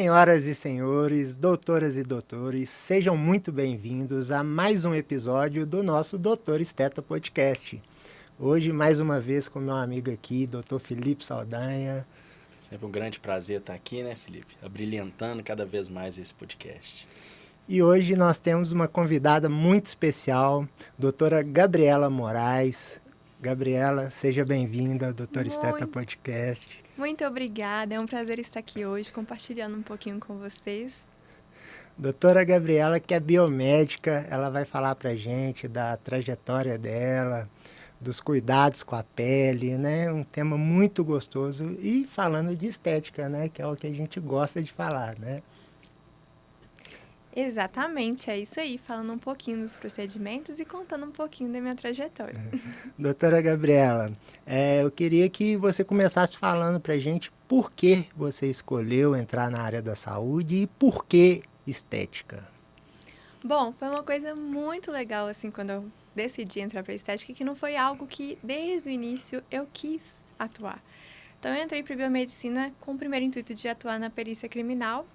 Senhoras e senhores, doutoras e doutores, sejam muito bem-vindos a mais um episódio do nosso Doutor Esteta Podcast. Hoje, mais uma vez, com meu amigo aqui, Dr. Felipe Saldanha. Sempre um grande prazer estar aqui, né, Felipe? Abrilhantando cada vez mais esse podcast. E hoje nós temos uma convidada muito especial, doutora Gabriela Moraes. Gabriela, seja bem-vinda ao Doutor Esteta Podcast. Muito obrigada, é um prazer estar aqui hoje, compartilhando um pouquinho com vocês. Doutora Gabriela, que é biomédica, ela vai falar pra gente da trajetória dela, dos cuidados com a pele, né? Um tema muito gostoso e falando de estética, né? Que é o que a gente gosta de falar, né? Exatamente, é isso aí, falando um pouquinho dos procedimentos e contando um pouquinho da minha trajetória. Doutora Gabriela, eu queria que você começasse falando pra gente por que você escolheu entrar na área da saúde e por que estética. Bom, foi uma coisa muito legal, assim, quando eu decidi entrar para estética, que não foi algo que, desde o início, eu quis atuar. Então, eu entrei para biomedicina com o primeiro intuito de atuar na perícia criminal.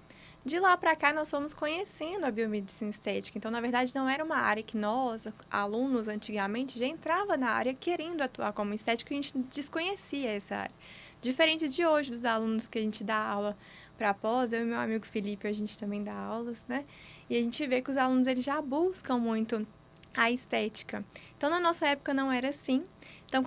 De lá para cá, nós fomos conhecendo a biomedicina estética. Então, na verdade, não era uma área que nós, alunos, antigamente, já entrava na área querendo atuar como estética, e a gente desconhecia essa área. Diferente de hoje, dos alunos que a gente dá aula para pós, eu e meu amigo Felipe, a gente também dá aulas, né? E a gente vê que os alunos, eles já buscam muito a estética. Então, na nossa época, não era assim. Então,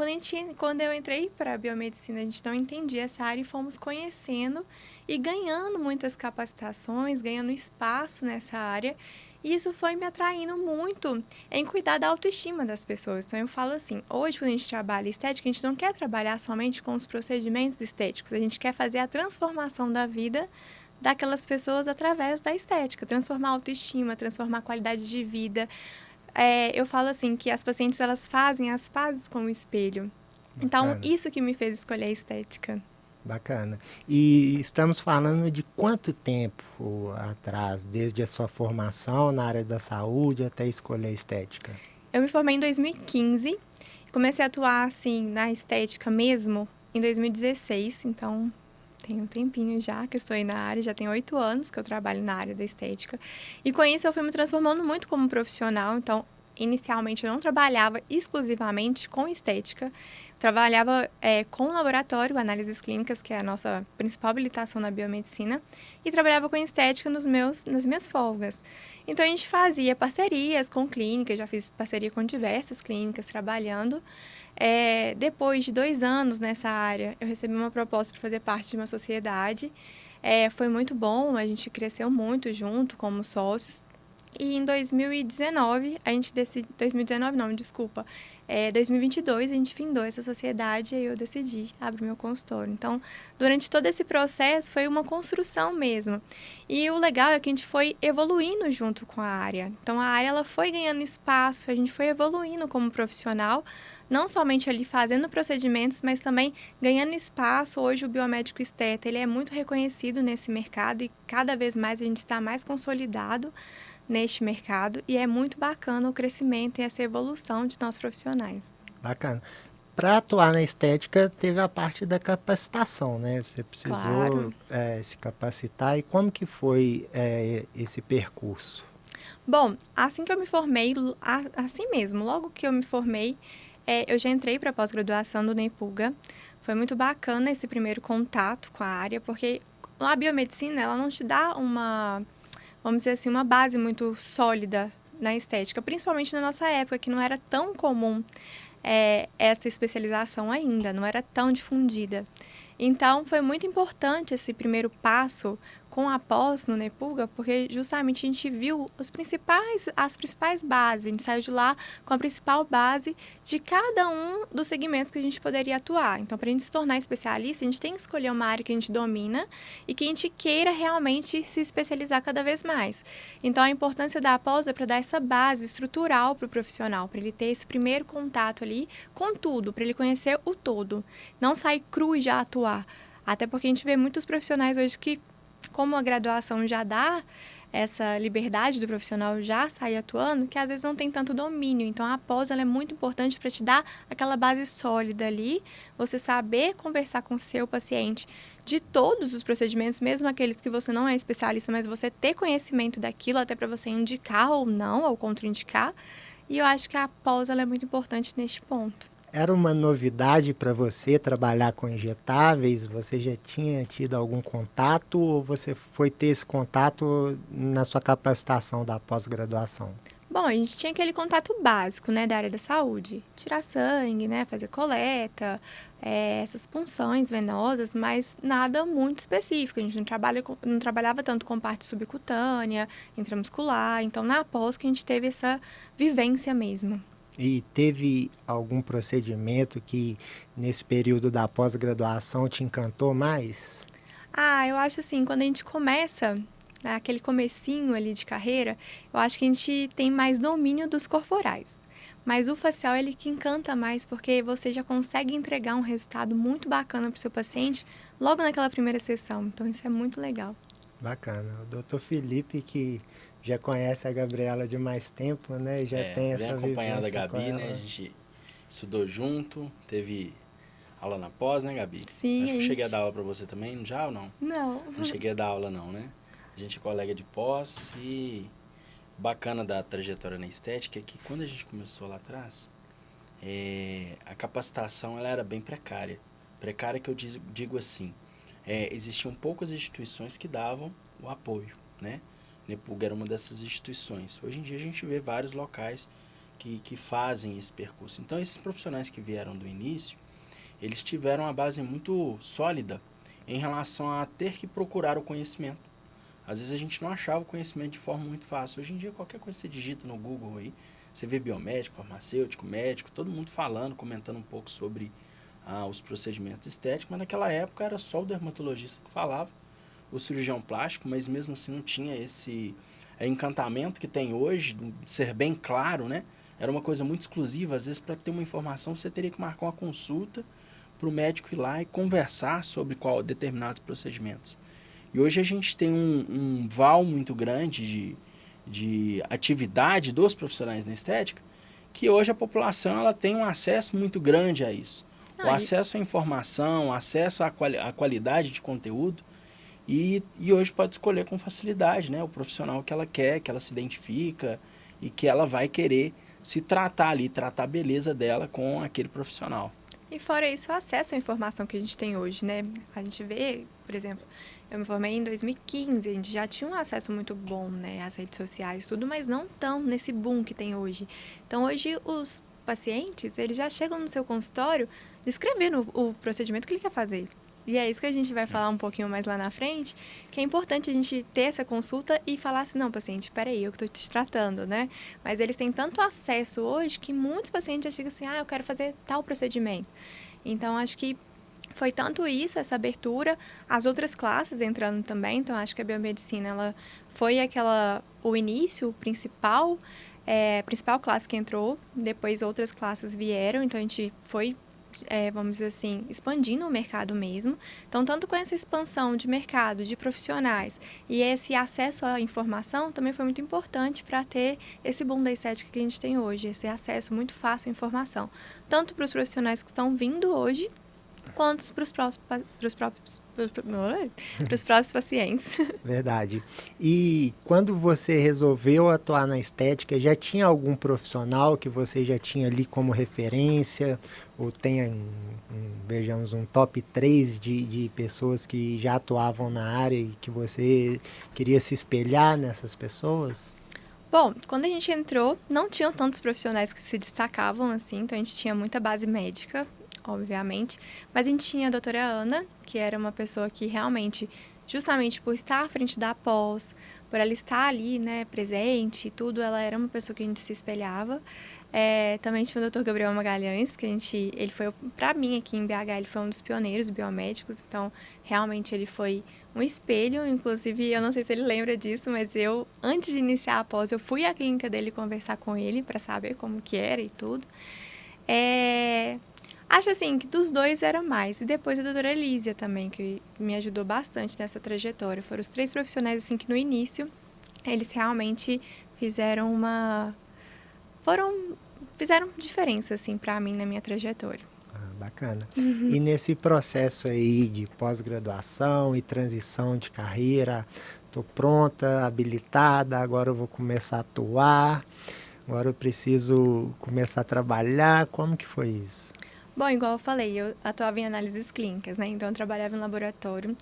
quando eu entrei para a biomedicina, a gente não entendia essa área e fomos conhecendo e ganhando muitas capacitações, ganhando espaço nessa área. E isso foi me atraindo muito em cuidar da autoestima das pessoas. Então, eu falo assim, hoje, quando a gente trabalha estética, a gente não quer trabalhar somente com os procedimentos estéticos. A gente quer fazer a transformação da vida daquelas pessoas através da estética. Transformar a autoestima, transformar a qualidade de vida. Eu falo assim, que as pacientes, elas fazem as pazes com o espelho. Bacana. Então, isso que me fez escolher a estética. Bacana. E estamos falando de quanto tempo atrás, desde a sua formação na área da saúde até escolher a estética? Eu me formei em 2015, comecei a atuar, assim, na estética mesmo em 2016, então tem um tempinho já que eu estou aí na área, já tem 8 anos que eu trabalho na área da estética. E com isso eu fui me transformando muito como profissional, então inicialmente eu não trabalhava exclusivamente com estética, trabalhava com laboratório, análises clínicas, que é a nossa principal habilitação na biomedicina, e trabalhava com estética nas minhas folgas. Então, a gente fazia parcerias com clínicas, já fiz parceria com diversas clínicas trabalhando. Depois de 2 anos nessa área, eu recebi uma proposta para fazer parte de uma sociedade. Foi muito bom, a gente cresceu muito junto como sócios. E em 2019, a gente decidiu... 2019 não, desculpa. 2022, a gente findou essa sociedade e aí eu decidi abrir meu consultório. Então, durante todo esse processo, foi uma construção mesmo. E o legal é que a gente foi evoluindo junto com a área. Então, a área ela foi ganhando espaço, a gente foi evoluindo como profissional, não somente ali fazendo procedimentos, mas também ganhando espaço. Hoje, o biomédico esteta, ele é muito reconhecido nesse mercado e cada vez mais a gente está mais consolidado neste mercado e é muito bacana o crescimento e essa evolução de nós profissionais. Bacana. Para atuar na estética, teve a parte da capacitação, né? Você precisou Claro. Se capacitar. E como que foi esse percurso? Bom, assim que eu me formei, assim mesmo, logo que eu me formei, eu já entrei para a pós-graduação do NEPUGA. Foi muito bacana esse primeiro contato com a área, porque a biomedicina, ela não te dá vamos dizer assim, uma base muito sólida na estética, principalmente na nossa época, que não era tão comum essa especialização ainda, não era tão difundida. Então, foi muito importante esse primeiro passo com a pós no NEPUGA, porque justamente a gente viu as principais bases, a gente saiu de lá com a principal base de cada um dos segmentos que a gente poderia atuar. Então, para a gente se tornar especialista, a gente tem que escolher uma área que a gente domina e que a gente queira realmente se especializar cada vez mais. Então, a importância da pós é para dar essa base estrutural para o profissional, para ele ter esse primeiro contato ali com tudo, para ele conhecer o todo, não sair cru e já atuar. Até porque a gente vê muitos profissionais hoje que, como a graduação já dá essa liberdade do profissional já sair atuando, que às vezes não tem tanto domínio. Então, a pós ela é muito importante para te dar aquela base sólida ali, você saber conversar com o seu paciente de todos os procedimentos, mesmo aqueles que você não é especialista, mas você ter conhecimento daquilo, até para você indicar ou não, ou contraindicar. E eu acho que a pós ela é muito importante neste ponto. Era uma novidade para você trabalhar com injetáveis? Você já tinha tido algum contato ou você foi ter esse contato na sua capacitação da pós-graduação? Bom, a gente tinha aquele contato básico, né, da área da saúde. Tirar sangue, né, fazer coleta, essas punções venosas, mas nada muito específico. A gente não trabalhava tanto com parte subcutânea, intramuscular. Então, na pós que a gente teve essa vivência mesmo. E teve algum procedimento que nesse período da pós-graduação te encantou mais? Eu acho assim, quando a gente começa, aquele comecinho ali de carreira, eu acho que a gente tem mais domínio dos corporais. Mas o facial, ele que encanta mais, porque você já consegue entregar um resultado muito bacana para o seu paciente logo naquela primeira sessão. Então, isso é muito legal. Bacana. O doutor Felipe, que já conhece a Gabriela de mais tempo, né? Já tem essa vem acompanhando a vivência Gabi, com ela. né? A gente estudou junto, teve aula na pós, né, Gabi? Sim. Acho que eu cheguei a dar aula para você também, já ou não? Não. Não cheguei a dar aula não, né? A gente é colega de pós e bacana da trajetória na estética é que quando a gente começou lá atrás, a capacitação ela era bem precária. Precária que eu digo assim, existiam poucas instituições que davam o apoio, né? Nepug era uma dessas instituições. Hoje em dia a gente vê vários locais que fazem esse percurso. Então esses profissionais que vieram do início, eles tiveram uma base muito sólida em relação a ter que procurar o conhecimento. Às vezes a gente não achava o conhecimento de forma muito fácil. Hoje em dia, qualquer coisa que você digita no Google aí, você vê biomédico, farmacêutico, médico, todo mundo falando, comentando um pouco sobre os procedimentos estéticos, mas naquela época era só o dermatologista que falava, o cirurgião plástico, mas mesmo assim não tinha esse encantamento que tem hoje, de ser bem claro, né? Era uma coisa muito exclusiva. Às vezes, para ter uma informação, você teria que marcar uma consulta para o médico ir lá e conversar sobre determinados procedimentos. E hoje a gente tem um val muito grande de atividade dos profissionais na estética, que hoje a população ela tem um acesso muito grande a isso. O acesso à informação, o acesso à qualidade de conteúdo, e hoje pode escolher com facilidade, né, o profissional que ela quer, que ela se identifica e que ela vai querer se tratar ali, tratar a beleza dela com aquele profissional. E fora isso, o acesso à informação que a gente tem hoje, né? A gente vê, por exemplo, eu me formei em 2015, a gente já tinha um acesso muito bom, né, às redes sociais, tudo, mas não tão nesse boom que tem hoje. Então, hoje, os pacientes, eles já chegam no seu consultório descrevendo o procedimento que ele quer fazer. E é isso que a gente vai falar um pouquinho mais lá na frente, que é importante a gente ter essa consulta e falar assim, não, paciente, peraí, eu que estou te tratando, né? Mas eles têm tanto acesso hoje que muitos pacientes já chegam assim, eu quero fazer tal procedimento. Então, acho que foi tanto isso, essa abertura, as outras classes entrando também. Então, acho que a biomedicina, ela foi o início, principal classe que entrou. Depois, outras classes vieram. Então, a gente foi, vamos dizer assim, expandindo o mercado mesmo. Então, tanto com essa expansão de mercado, de profissionais, e esse acesso à informação, também foi muito importante para ter esse boom da estética que a gente tem hoje. Esse acesso muito fácil à informação. Tanto para os profissionais que estão vindo hoje, quanto para os próprios pacientes. Verdade. E quando você resolveu atuar na estética, já tinha algum profissional que você já tinha ali como referência? Ou tem, vejamos, um top 3 de pessoas que já atuavam na área e que você queria se espelhar nessas pessoas? Bom, quando a gente entrou, não tinham tantos profissionais que se destacavam assim, então a gente tinha muita base médica, obviamente, mas a gente tinha a doutora Ana, que era uma pessoa que realmente, justamente por estar à frente da pós, por ela estar ali, né, presente e tudo, ela era uma pessoa que a gente se espelhava. Também tinha o doutor Gabriel Magalhães, que ele foi, para mim aqui em BH, ele foi um dos pioneiros biomédicos, então realmente ele foi um espelho. Inclusive, eu não sei se ele lembra disso, mas antes de iniciar a pós, eu fui à clínica dele conversar com ele para saber como que era e tudo. Acho assim que dos dois era mais. E depois a doutora Elísia também, que me ajudou bastante nessa trajetória. Foram os 3 profissionais assim que no início eles realmente fizeram fizeram diferença assim para mim na minha trajetória. Bacana. E nesse processo aí de pós-graduação e transição de carreira, estou pronta, habilitada, agora eu vou começar a atuar, agora eu preciso começar a trabalhar. Como que foi isso? Bom, igual eu falei, eu atuava em análises clínicas, né? Então eu trabalhava em laboratório.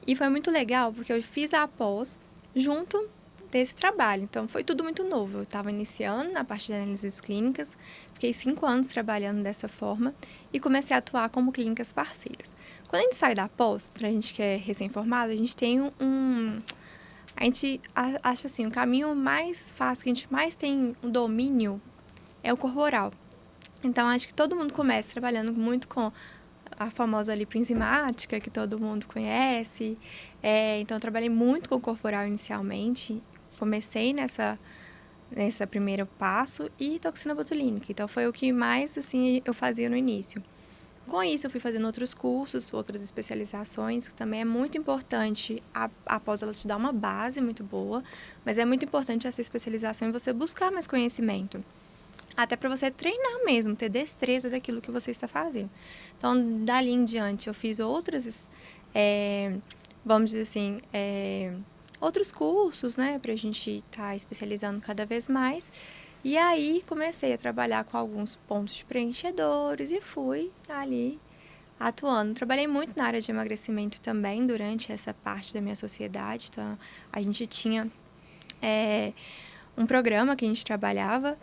E foi muito legal porque eu fiz a pós junto desse trabalho. Então foi tudo muito novo. Eu estava iniciando na parte de análises clínicas, fiquei 5 anos trabalhando dessa forma e comecei a atuar como clínicas parceiras. Quando a gente sai da pós, pra gente que é recém-formado, a gente tem a gente acha assim, o caminho mais fácil, que a gente mais tem um domínio é o corporal. Então, acho que todo mundo começa trabalhando muito com a famosa lipoenzimática, que todo mundo conhece. Então, eu trabalhei muito com o corporal inicialmente. Comecei nessa primeiro passo e toxina botulínica. Então, foi o que mais, assim, eu fazia no início. Com isso, eu fui fazendo outros cursos, outras especializações, que também é muito importante. Após ela te dar uma base muito boa, mas é muito importante essa especialização e você buscar mais conhecimento. Até para você treinar mesmo, ter destreza daquilo que você está fazendo. Então, dali em diante, eu fiz outras, vamos dizer assim, outros cursos, né? Para a gente estar especializando cada vez mais. E aí, comecei a trabalhar com alguns pontos de preenchedores e fui ali atuando. Trabalhei muito na área de emagrecimento também durante essa parte da minha sociedade. Então, a gente tinha um programa que a gente trabalhava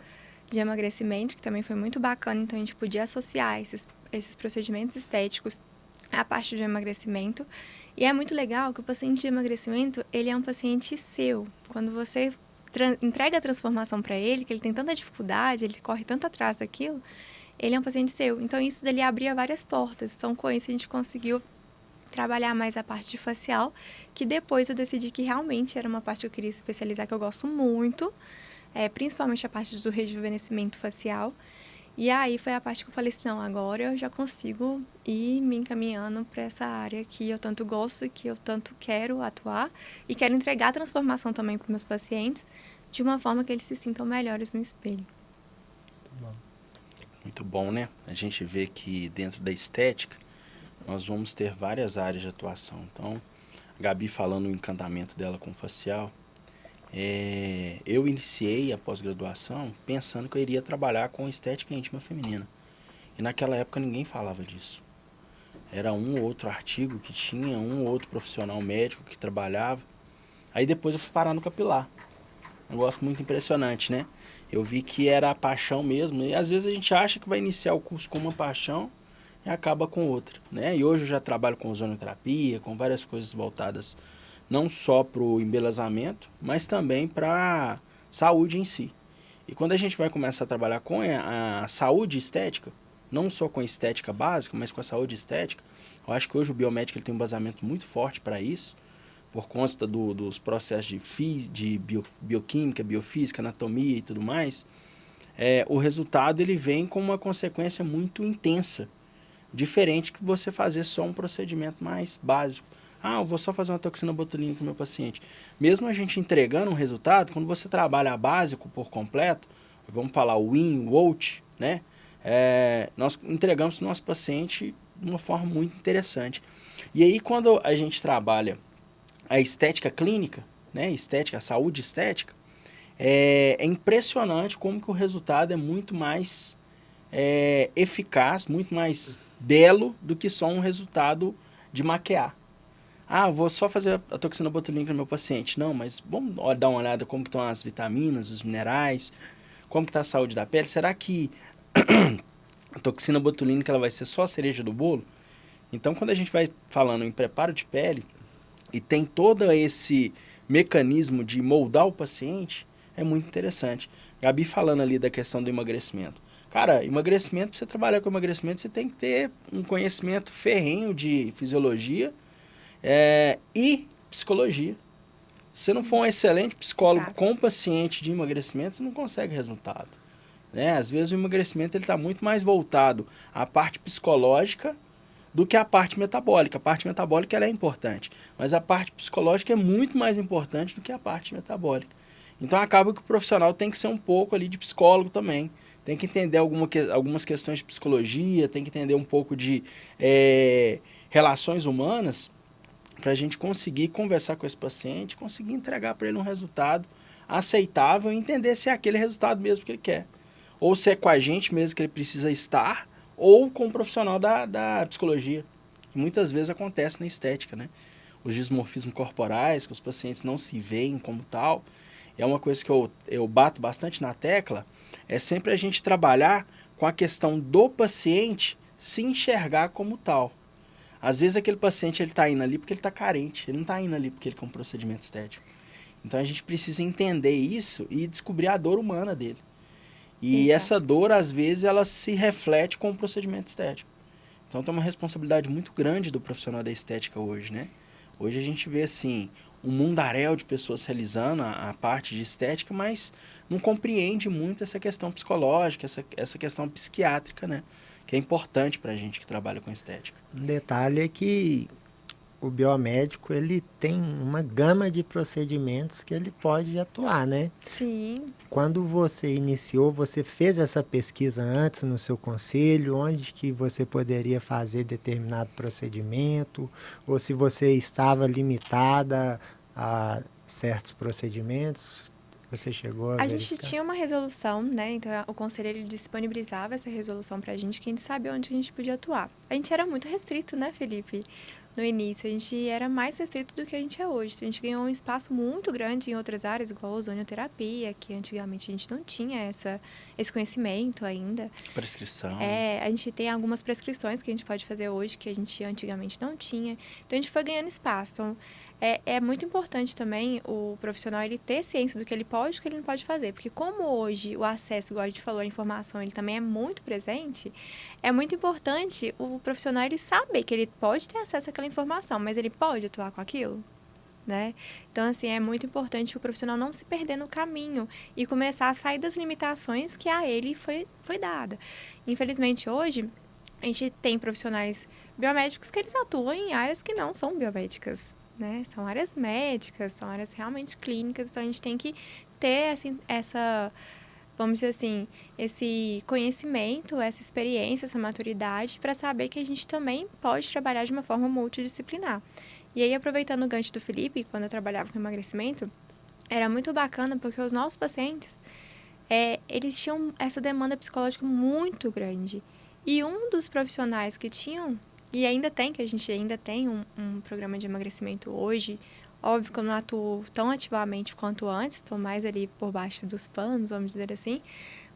de emagrecimento, que também foi muito bacana. Então, a gente podia associar esses procedimentos estéticos à parte do emagrecimento. E é muito legal que o paciente de emagrecimento, ele é um paciente seu. Quando você entrega a transformação para ele, que ele tem tanta dificuldade, ele corre tanto atrás daquilo, ele é um paciente seu. Então, isso dali abria várias portas. Então, com isso, a gente conseguiu trabalhar mais a parte de facial, que depois eu decidi que realmente era uma parte que eu queria especializar, que eu gosto muito, principalmente a parte do rejuvenescimento facial. E aí foi a parte que eu falei assim, não, agora eu já consigo ir me encaminhando para essa área que eu tanto gosto, que eu tanto quero atuar e quero entregar a transformação também para os meus pacientes de uma forma que eles se sintam melhores no espelho. Muito bom, né? A gente vê que dentro da estética nós vamos ter várias áreas de atuação. Então, a Gabi falando o encantamento dela com o facial, eu iniciei a pós-graduação pensando que eu iria trabalhar com estética íntima feminina. E naquela época ninguém falava disso. Era um ou outro artigo que tinha, um ou outro profissional médico que trabalhava. Aí depois eu fui parar no capilar. Um negócio muito impressionante, né? Eu vi que era a paixão mesmo. E às vezes a gente acha que vai iniciar o curso com uma paixão e acaba com outra, né? E hoje eu já trabalho com ozonoterapia, com várias coisas voltadas não só para o embelezamento, mas também para a saúde em si. E quando a gente vai começar a trabalhar com a saúde estética, não só com a estética básica, mas com a saúde estética, eu acho que hoje o biomédico ele tem um embasamento muito forte para isso, por conta dos processos de bioquímica, biofísica, anatomia e tudo mais. O resultado ele vem com uma consequência muito intensa, diferente que você fazer só um procedimento mais básico. Ah, eu vou só fazer uma toxina botulínica com o meu paciente. Mesmo a gente entregando um resultado, quando você trabalha básico por completo, vamos falar o IN, o OAT, né? Nós entregamos para o nosso paciente de uma forma muito interessante. E aí, quando a gente trabalha a estética clínica, né? A saúde estética, é impressionante como que o resultado é muito mais eficaz, muito mais belo do que só um resultado de maquiar. Ah, vou só fazer a toxina botulínica no meu paciente. Não, mas vamos dar uma olhada como que estão as vitaminas, os minerais, como que está a saúde da pele. Será que a toxina botulínica ela vai ser só a cereja do bolo? Então, quando a gente vai falando em preparo de pele e tem todo esse mecanismo de moldar o paciente, é muito interessante. Gabi falando ali da questão do emagrecimento. Cara, emagrecimento, para você trabalhar com emagrecimento, você tem que ter um conhecimento ferrenho de fisiologia, e psicologia. Se você não for um excelente psicólogo Exato. com paciente de emagrecimento, você não consegue resultado. Né? Às vezes o emagrecimento está muito mais voltado à parte psicológica do que à parte metabólica. A parte metabólica ela é importante, mas a parte psicológica é muito mais importante do que a parte metabólica. Então acaba que o profissional tem que ser um pouco ali de psicólogo também, tem que entender algumas questões de psicologia, tem que entender um pouco de relações humanas, para a gente conseguir conversar com esse paciente, conseguir entregar para ele um resultado aceitável e entender se é aquele resultado mesmo que ele quer. Ou se é com a gente mesmo que ele precisa estar, ou com o profissional da psicologia, que muitas vezes acontece na estética, né? Os dismorfismos corporais, que os pacientes não se veem como tal, é uma coisa que eu bato bastante na tecla, é sempre a gente trabalhar com a questão do paciente se enxergar como tal. Às vezes aquele paciente ele está indo ali porque ele está carente, ele não está indo ali porque ele quer um procedimento estético. Então a gente precisa entender isso e descobrir a dor humana dele. E Exato. essa dor, às vezes, ela se reflete com o procedimento estético. Então tem uma responsabilidade muito grande do profissional da estética hoje, né? Hoje a gente vê, assim, um mundaréu de pessoas realizando a parte de estética, mas não compreende muito essa questão psicológica, essa questão psiquiátrica, né? Que é importante para a gente que trabalha com estética. Um detalhe é que o biomédico ele tem uma gama de procedimentos que ele pode atuar, né? Sim. Quando você iniciou, você fez essa pesquisa antes no seu conselho, onde que você poderia fazer determinado procedimento, ou se você estava limitada a certos procedimentos, você chegou a A gente verificar? tinha uma resolução, né? Então o conselho ele disponibilizava essa resolução pra gente, que a gente sabia onde a gente podia atuar. A gente era muito restrito, né, Felipe? No início, a gente era mais restrito do que a gente é hoje. Então, a gente ganhou um espaço muito grande em outras áreas, igual a ozonioterapia, que antigamente a gente não tinha esse conhecimento ainda. Prescrição. A gente tem algumas prescrições que a gente pode fazer hoje, que a gente antigamente não tinha. Então, a gente foi ganhando espaço. Então, é muito importante também o profissional ele ter ciência do que ele pode e do que ele não pode fazer. Porque como hoje o acesso, igual a gente falou, a informação, ele também é muito presente, é muito importante o profissional ele saber que ele pode ter acesso àquela informação, mas ele pode atuar com aquilo, né? Então, assim, é muito importante o profissional não se perder no caminho e começar a sair das limitações que a ele foi dada. Infelizmente, hoje, a gente tem profissionais biomédicos que eles atuam em áreas que não são biomédicas, né? São áreas médicas, são áreas realmente clínicas, então a gente tem que ter essa vamos dizer assim, esse conhecimento, essa experiência, essa maturidade para saber que a gente também pode trabalhar de uma forma multidisciplinar. E aí, aproveitando o gancho do Felipe, quando eu trabalhava com emagrecimento, era muito bacana porque os nossos pacientes, eles tinham essa demanda psicológica muito grande. E um dos profissionais que tinham, e ainda tem, que a gente ainda tem um programa de emagrecimento hoje. Óbvio que eu não atuo tão ativamente quanto antes, estou mais ali por baixo dos panos, vamos dizer assim.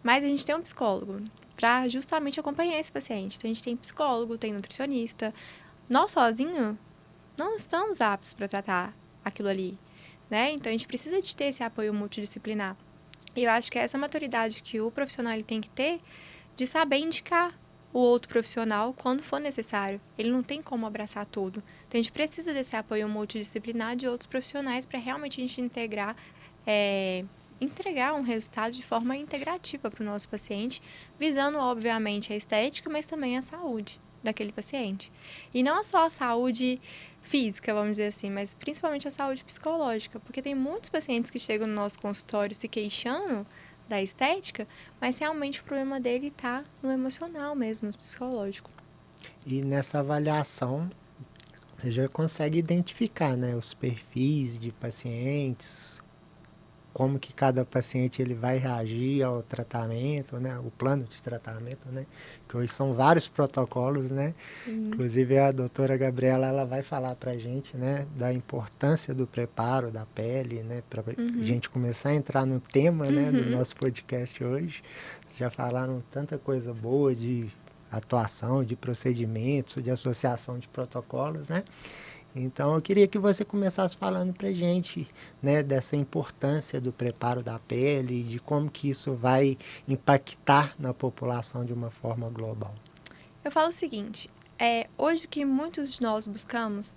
Mas a gente tem um psicólogo para justamente acompanhar esse paciente. Então, a gente tem psicólogo, tem nutricionista. Nós sozinhos não estamos aptos para tratar aquilo ali, né? Então, a gente precisa de ter esse apoio multidisciplinar. E eu acho que é essa maturidade que o profissional ele tem que ter de saber indicar o outro profissional quando for necessário. Ele não tem como abraçar tudo. Então, a gente precisa desse apoio multidisciplinar de outros profissionais para realmente a gente entregar um resultado de forma integrativa para o nosso paciente, visando, obviamente, a estética, mas também a saúde daquele paciente. E não só a saúde física, vamos dizer assim, mas principalmente a saúde psicológica, porque tem muitos pacientes que chegam no nosso consultório se queixando da estética, mas realmente o problema dele está no emocional mesmo, no psicológico. E nessa avaliação, você já consegue identificar, né, os perfis de pacientes, como que cada paciente ele vai reagir ao tratamento, né, o plano de tratamento, né, que hoje são vários protocolos, né. Sim. Inclusive a doutora Gabriela ela vai falar para a gente, né, da importância do preparo da pele, né, para a gente começar a entrar no tema, né, do nosso podcast hoje. Vocês já falaram tanta coisa boa de atuação, de procedimentos, de associação de protocolos, né? Então eu queria que você começasse falando para a gente, né, dessa importância do preparo da pele, de como que isso vai impactar na população de uma forma global. Eu falo o seguinte, hoje o que muitos de nós buscamos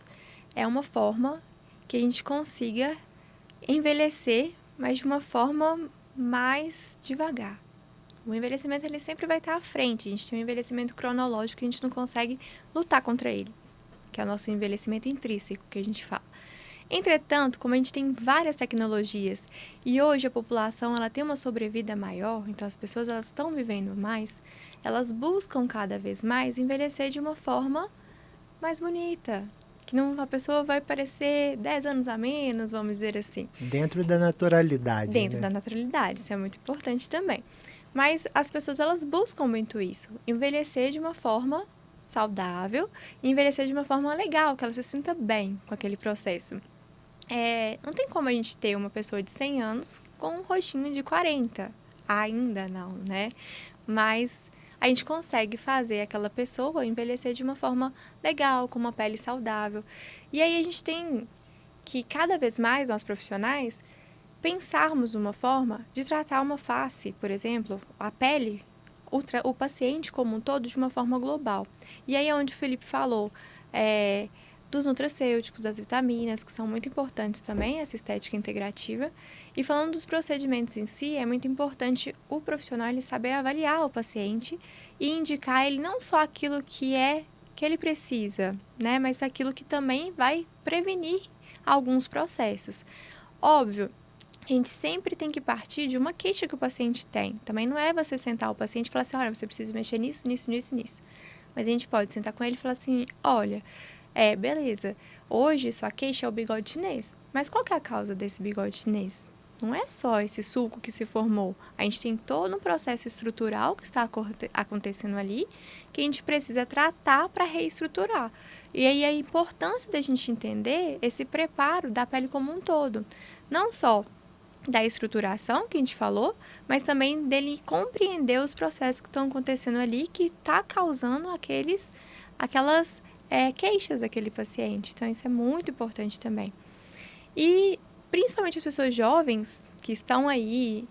é uma forma que a gente consiga envelhecer, mas de uma forma mais devagar. O envelhecimento ele sempre vai estar à frente, a gente tem um envelhecimento cronológico e a gente não consegue lutar contra ele, que é o nosso envelhecimento intrínseco que a gente fala. Entretanto, como a gente tem várias tecnologias e hoje a população ela tem uma sobrevida maior, então as pessoas elas estão vivendo mais, elas buscam cada vez mais envelhecer de uma forma mais bonita, que não, a pessoa vai parecer 10 anos a menos, vamos dizer assim. Dentro da naturalidade, Dentro né? da naturalidade, isso é muito importante também. Mas as pessoas elas buscam muito isso, envelhecer de uma forma saudável e envelhecer de uma forma legal, que ela se sinta bem com aquele processo. Não tem como a gente ter uma pessoa de 100 anos com um rostinho de 40. Ainda não, né? Mas a gente consegue fazer aquela pessoa envelhecer de uma forma legal, com uma pele saudável. E aí a gente tem que, cada vez mais, nós profissionais, pensarmos numa forma de tratar uma face, por exemplo, a pele, o paciente como um todo, de uma forma global. E aí é onde o Felipe falou dos nutracêuticos, das vitaminas, que são muito importantes também, essa estética integrativa. E falando dos procedimentos em si, é muito importante o profissional ele saber avaliar o paciente e indicar ele não só aquilo que ele precisa, né, mas aquilo que também vai prevenir alguns processos. Óbvio, a gente sempre tem que partir de uma queixa que o paciente tem. Também não é você sentar o paciente e falar assim, olha, você precisa mexer nisso, nisso, nisso, nisso. Mas a gente pode sentar com ele e falar assim, olha, beleza, hoje sua queixa é o bigode chinês. Mas qual que é a causa desse bigode chinês? Não é só esse sulco que se formou. A gente tem todo um processo estrutural que está acontecendo ali, que a gente precisa tratar para reestruturar. E aí a importância da gente entender esse preparo da pele como um todo. Não só da estruturação que a gente falou, mas também dele compreender os processos que estão acontecendo ali, que está causando aquelas queixas daquele paciente. Então, isso é muito importante também. E, principalmente as pessoas jovens que estão aí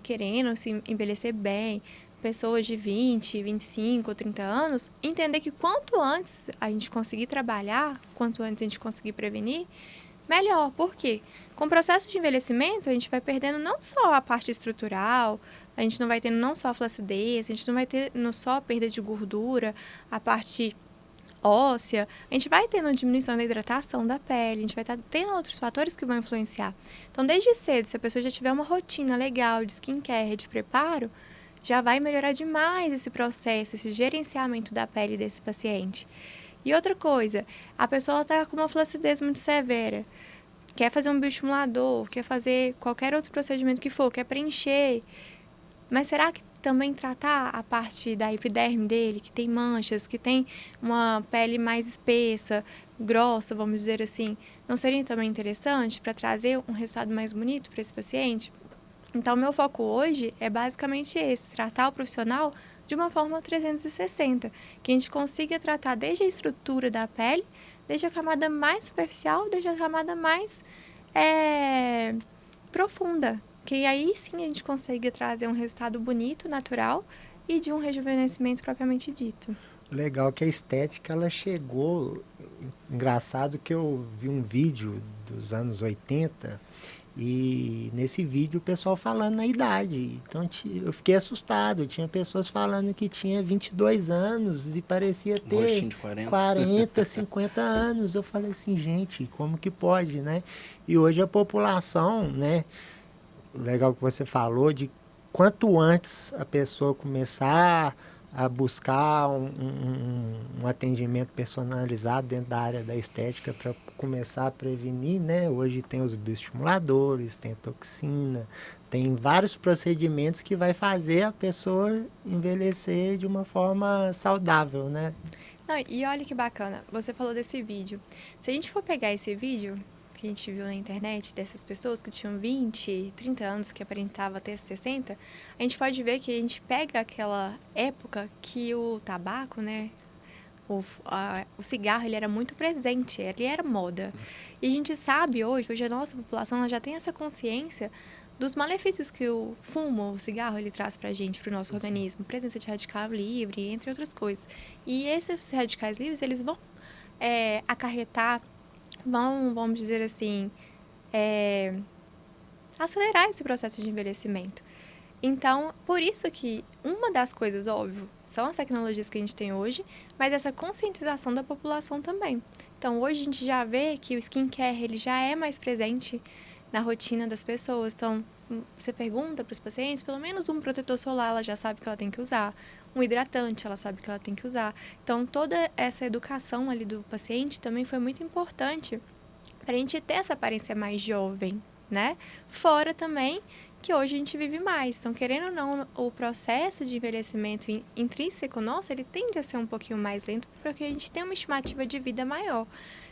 querendo se envelhecer bem, pessoas de 20, 25, 30 anos, entender que quanto antes a gente conseguir trabalhar, quanto antes a gente conseguir prevenir, melhor. Por quê? Com o processo de envelhecimento, a gente vai perdendo não só a parte estrutural, a gente não vai tendo não só a flacidez, a gente não vai tendo só a perda de gordura, a parte óssea, a gente vai tendo uma diminuição da hidratação da pele, a gente vai estar tendo outros fatores que vão influenciar. Então, desde cedo, se a pessoa já tiver uma rotina legal de skincare, de preparo, já vai melhorar demais esse processo, esse gerenciamento da pele desse paciente. E outra coisa, a pessoa está com uma flacidez muito severa, quer fazer um bioestimulador, quer fazer qualquer outro procedimento que for, quer preencher, mas será que também tratar a parte da epiderme dele, que tem manchas, que tem uma pele mais espessa, grossa, vamos dizer assim, não seria também interessante para trazer um resultado mais bonito para esse paciente? Então, meu foco hoje é basicamente esse, tratar o profissional de uma forma 360, que a gente consiga tratar desde a estrutura da pele, desde a camada mais superficial, desde a camada mais profunda, que aí sim a gente consegue trazer um resultado bonito, natural e de um rejuvenescimento propriamente dito. Legal que a estética ela chegou. Engraçado que eu vi um vídeo dos anos 80 e nesse vídeo o pessoal falando na idade. Então eu fiquei assustado. Tinha pessoas falando que tinha 22 anos e parecia ter Rostinho de 40. 40, 50 anos. Eu falei assim, gente, como que pode, né? E hoje a população, né? Legal que você falou de quanto antes a pessoa começar a buscar um atendimento personalizado dentro da área da estética para começar a prevenir, né? Hoje tem os bioestimuladores, tem a toxina, tem vários procedimentos que vai fazer a pessoa envelhecer de uma forma saudável, né? Não, e olha que bacana, você falou desse vídeo. Se a gente for pegar esse vídeo que a gente viu na internet dessas pessoas que tinham 20, 30 anos, que aparentava ter 60, a gente pode ver que a gente pega aquela época que o tabaco, né, o cigarro, ele era muito presente, ele era moda. E a gente sabe hoje a nossa população ela já tem essa consciência dos malefícios que o fumo, o cigarro, ele traz pra gente, pro nosso organismo. Presença de radical livre, entre outras coisas. E esses radicais livres, eles vão acarretar, vamos dizer assim, acelerar esse processo de envelhecimento. Então, por isso que uma das coisas, óbvio, são as tecnologias que a gente tem hoje, mas essa conscientização da população também. Então, hoje a gente já vê que o skincare ele já é mais presente na rotina das pessoas. Então, você pergunta para os pacientes, pelo menos um protetor solar ela já sabe que ela tem que usar, um hidratante ela sabe que ela tem que usar. Então, toda essa educação ali do paciente também foi muito importante para a gente ter essa aparência mais jovem, né? Fora também que hoje a gente vive mais. Então, querendo ou não, o processo de envelhecimento intrínseco nosso, ele tende a ser um pouquinho mais lento, porque a gente tem uma estimativa de vida maior.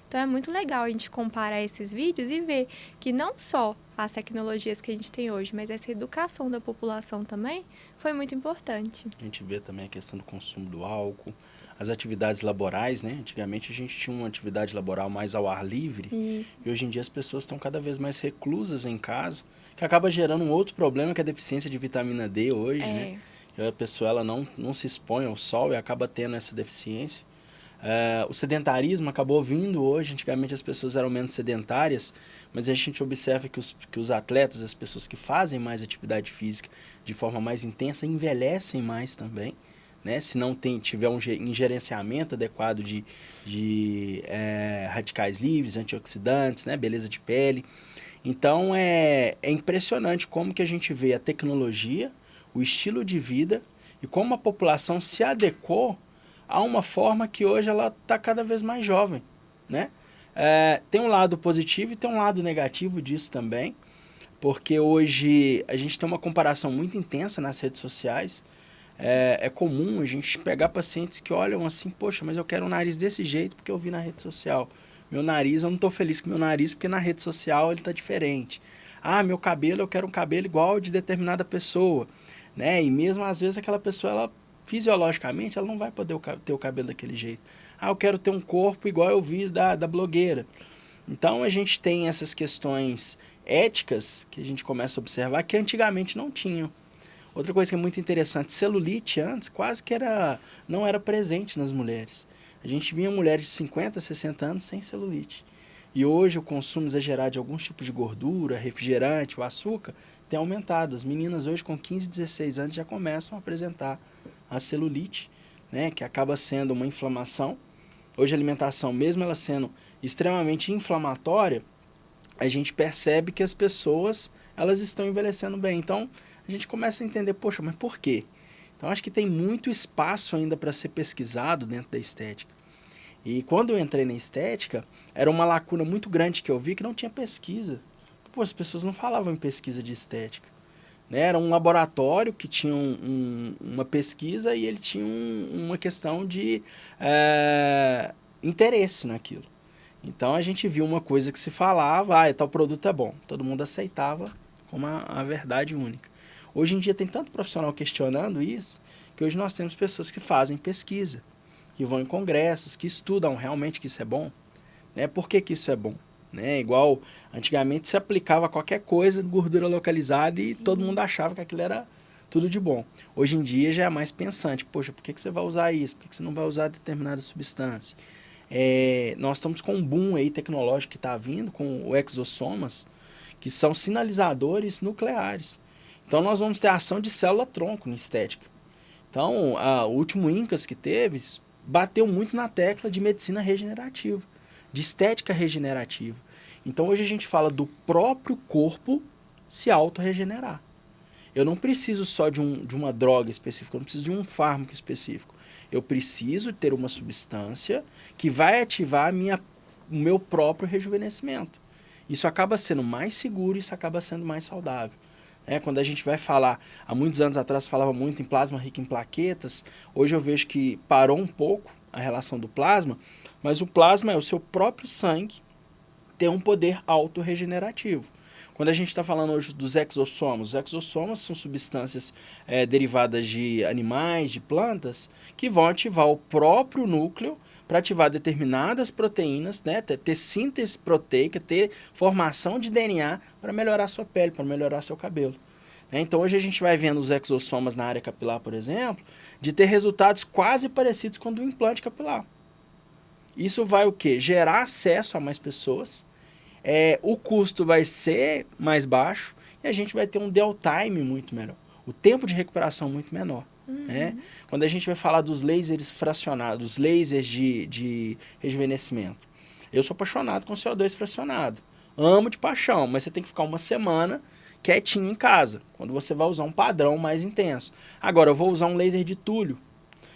Então, é muito legal a gente comparar esses vídeos e ver que não só as tecnologias que a gente tem hoje, mas essa educação da população também foi muito importante. A gente vê também a questão do consumo do álcool, as atividades laborais, né? Antigamente a gente tinha uma atividade laboral mais ao ar livre. Isso. E hoje em dia as pessoas estão cada vez mais reclusas em casa, que acaba gerando um outro problema, que é a deficiência de vitamina D hoje, né? E a pessoa ela não se expõe ao sol e acaba tendo essa deficiência. O sedentarismo acabou vindo hoje. Antigamente as pessoas eram menos sedentárias, mas a gente observa que os atletas, as pessoas que fazem mais atividade física de forma mais intensa, envelhecem mais também, né? Se não tiver um gerenciamento adequado de radicais livres, antioxidantes, né? Beleza de pele. Então é impressionante como que a gente vê a tecnologia, o estilo de vida e como a população se adequou a uma forma que hoje ela está cada vez mais jovem, né? Tem um lado positivo e tem um lado negativo disso também, porque hoje a gente tem uma comparação muito intensa nas redes sociais. É comum a gente pegar pacientes que olham assim, poxa, mas eu quero um nariz desse jeito porque eu vi na rede social. Meu nariz, eu não estou feliz com meu nariz porque na rede social ele está diferente. Ah, meu cabelo, eu quero um cabelo igual de determinada pessoa, né? E mesmo às vezes aquela pessoa, ela fisiologicamente, ela não vai poder ter o cabelo daquele jeito. Ah, eu quero ter um corpo igual eu vi da blogueira. Então a gente tem essas questões éticas que a gente começa a observar que antigamente não tinham. Outra coisa que é muito interessante, celulite antes quase que não era presente nas mulheres. A gente via mulheres de 50, 60 anos sem celulite. E hoje o consumo exagerado de alguns tipos de gordura, refrigerante, o açúcar, tem aumentado. As meninas hoje com 15, 16 anos já começam a apresentar a celulite, né, que acaba sendo uma inflamação. Hoje a alimentação, mesmo ela sendo extremamente inflamatória, a gente percebe que as pessoas elas estão envelhecendo bem. Então a gente começa a entender, poxa, mas por quê? Então acho que tem muito espaço ainda para ser pesquisado dentro da estética. E quando eu entrei na estética, era uma lacuna muito grande que eu vi que não tinha pesquisa. Pô, as pessoas não falavam em pesquisa de estética. Né? Era um laboratório que tinha uma pesquisa e ele tinha uma questão de interesse naquilo. Então a gente viu uma coisa que se falava, tal produto é bom. Todo mundo aceitava como a verdade única. Hoje em dia tem tanto profissional questionando isso, que hoje nós temos pessoas que fazem pesquisa, que vão em congressos, que estudam realmente que isso é bom. Né? Por que isso é bom? Né? Igual antigamente se aplicava qualquer coisa de gordura localizada e todo mundo achava que aquilo era tudo de bom. Hoje em dia já é mais pensante. Poxa, por que você vai usar isso? Por que você não vai usar determinada substância? Nós estamos com um boom aí tecnológico que está vindo com o exossomas, que são sinalizadores nucleares. Então nós vamos ter ação de célula-tronco na estética. Então o último INCAS que teve bateu muito na tecla de medicina regenerativa, de estética regenerativa. Então hoje a gente fala do próprio corpo se autorregenerar. Eu não preciso só de uma droga específica, eu não preciso de um fármaco específico. Eu preciso ter uma substância que vai ativar o meu próprio rejuvenescimento. Isso acaba sendo mais seguro, isso acaba sendo mais saudável. Quando a gente vai falar, há muitos anos atrás falava muito em plasma rico em plaquetas, hoje eu vejo que parou um pouco a relação do plasma, mas o plasma é o seu próprio sangue ter um poder autorregenerativo. Quando a gente está falando hoje dos exossomas, os exossomas são substâncias derivadas de animais, de plantas, que vão ativar o próprio núcleo para ativar determinadas proteínas, né, ter síntese proteica, ter formação de DNA para melhorar a sua pele, para melhorar seu cabelo. Então hoje a gente vai vendo os exossomas na área capilar, por exemplo, de ter resultados quase parecidos com o do implante capilar. Isso vai o quê? Gerar acesso a mais pessoas, o custo vai ser mais baixo e a gente vai ter um dwell time muito melhor. o tempo de recuperação muito menor. Né? Quando a gente vai falar dos lasers fracionados, dos lasers de rejuvenescimento, eu sou apaixonado com CO2 fracionado. Amo de paixão, mas você tem que ficar uma semana quietinho em casa, quando você vai usar um padrão mais intenso. Agora, eu vou usar um laser de túlio,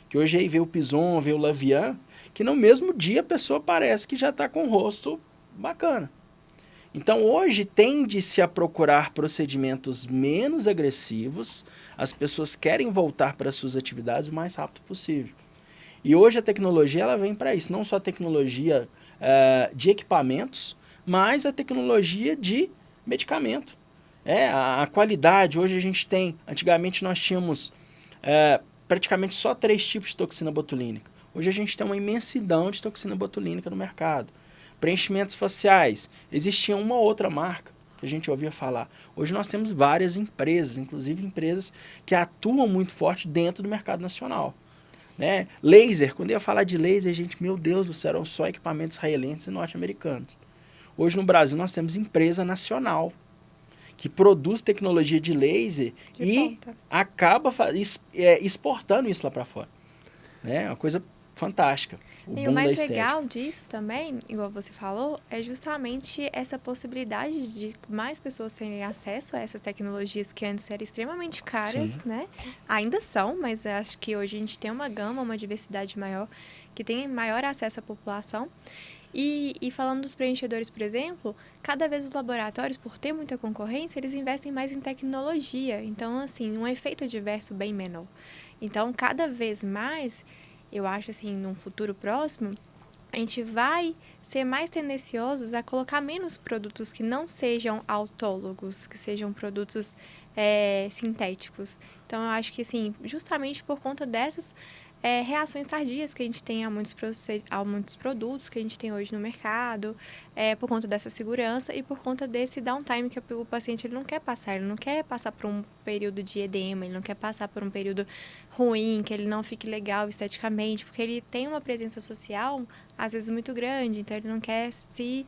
que hoje aí vê o Pison, vê o Lavian, que no mesmo dia a pessoa parece que já está com o rosto bacana. Então, hoje tende-se a procurar procedimentos menos agressivos, as pessoas querem voltar para suas atividades o mais rápido possível. E hoje a tecnologia ela vem para isso, não só a tecnologia de equipamentos, mas a tecnologia de medicamento. A qualidade, hoje a gente tem, antigamente nós tínhamos praticamente só 3 tipos de toxina botulínica. Hoje a gente tem uma imensidão de toxina botulínica no mercado. Preenchimentos faciais, existia uma outra marca que a gente ouvia falar. Hoje nós temos várias empresas, inclusive empresas que atuam muito forte dentro do mercado nacional. Né? Laser, quando eu ia falar de laser, gente, meu Deus do céu, eram só equipamentos israelenses e norte-americanos. Hoje no Brasil nós temos empresa nacional que produz tecnologia de laser e acaba exportando isso lá para fora. É uma coisa fantástica. E o mais legal disso também, igual você falou, é justamente essa possibilidade de mais pessoas terem acesso a essas tecnologias que antes eram extremamente caras, né? Ainda são, mas acho que hoje a gente tem uma gama, uma diversidade maior, que tem maior acesso à população. E falando dos preenchedores, por exemplo, cada vez os laboratórios, por ter muita concorrência, eles investem mais em tecnologia. Então, assim, um efeito adverso bem menor. Então, cada vez mais, eu acho assim, num futuro próximo, a gente vai ser mais tendenciosos a colocar menos produtos que não sejam autólogos, que sejam produtos sintéticos. Então, eu acho que, assim, justamente por conta dessas reações tardias que a gente tem a muitos produtos que a gente tem hoje no mercado, por conta dessa segurança e por conta desse downtime que o paciente ele não quer passar. Ele não quer passar por um período de edema, ele não quer passar por um período ruim, que ele não fique legal esteticamente, porque ele tem uma presença social, às vezes, muito grande, então ele não quer se...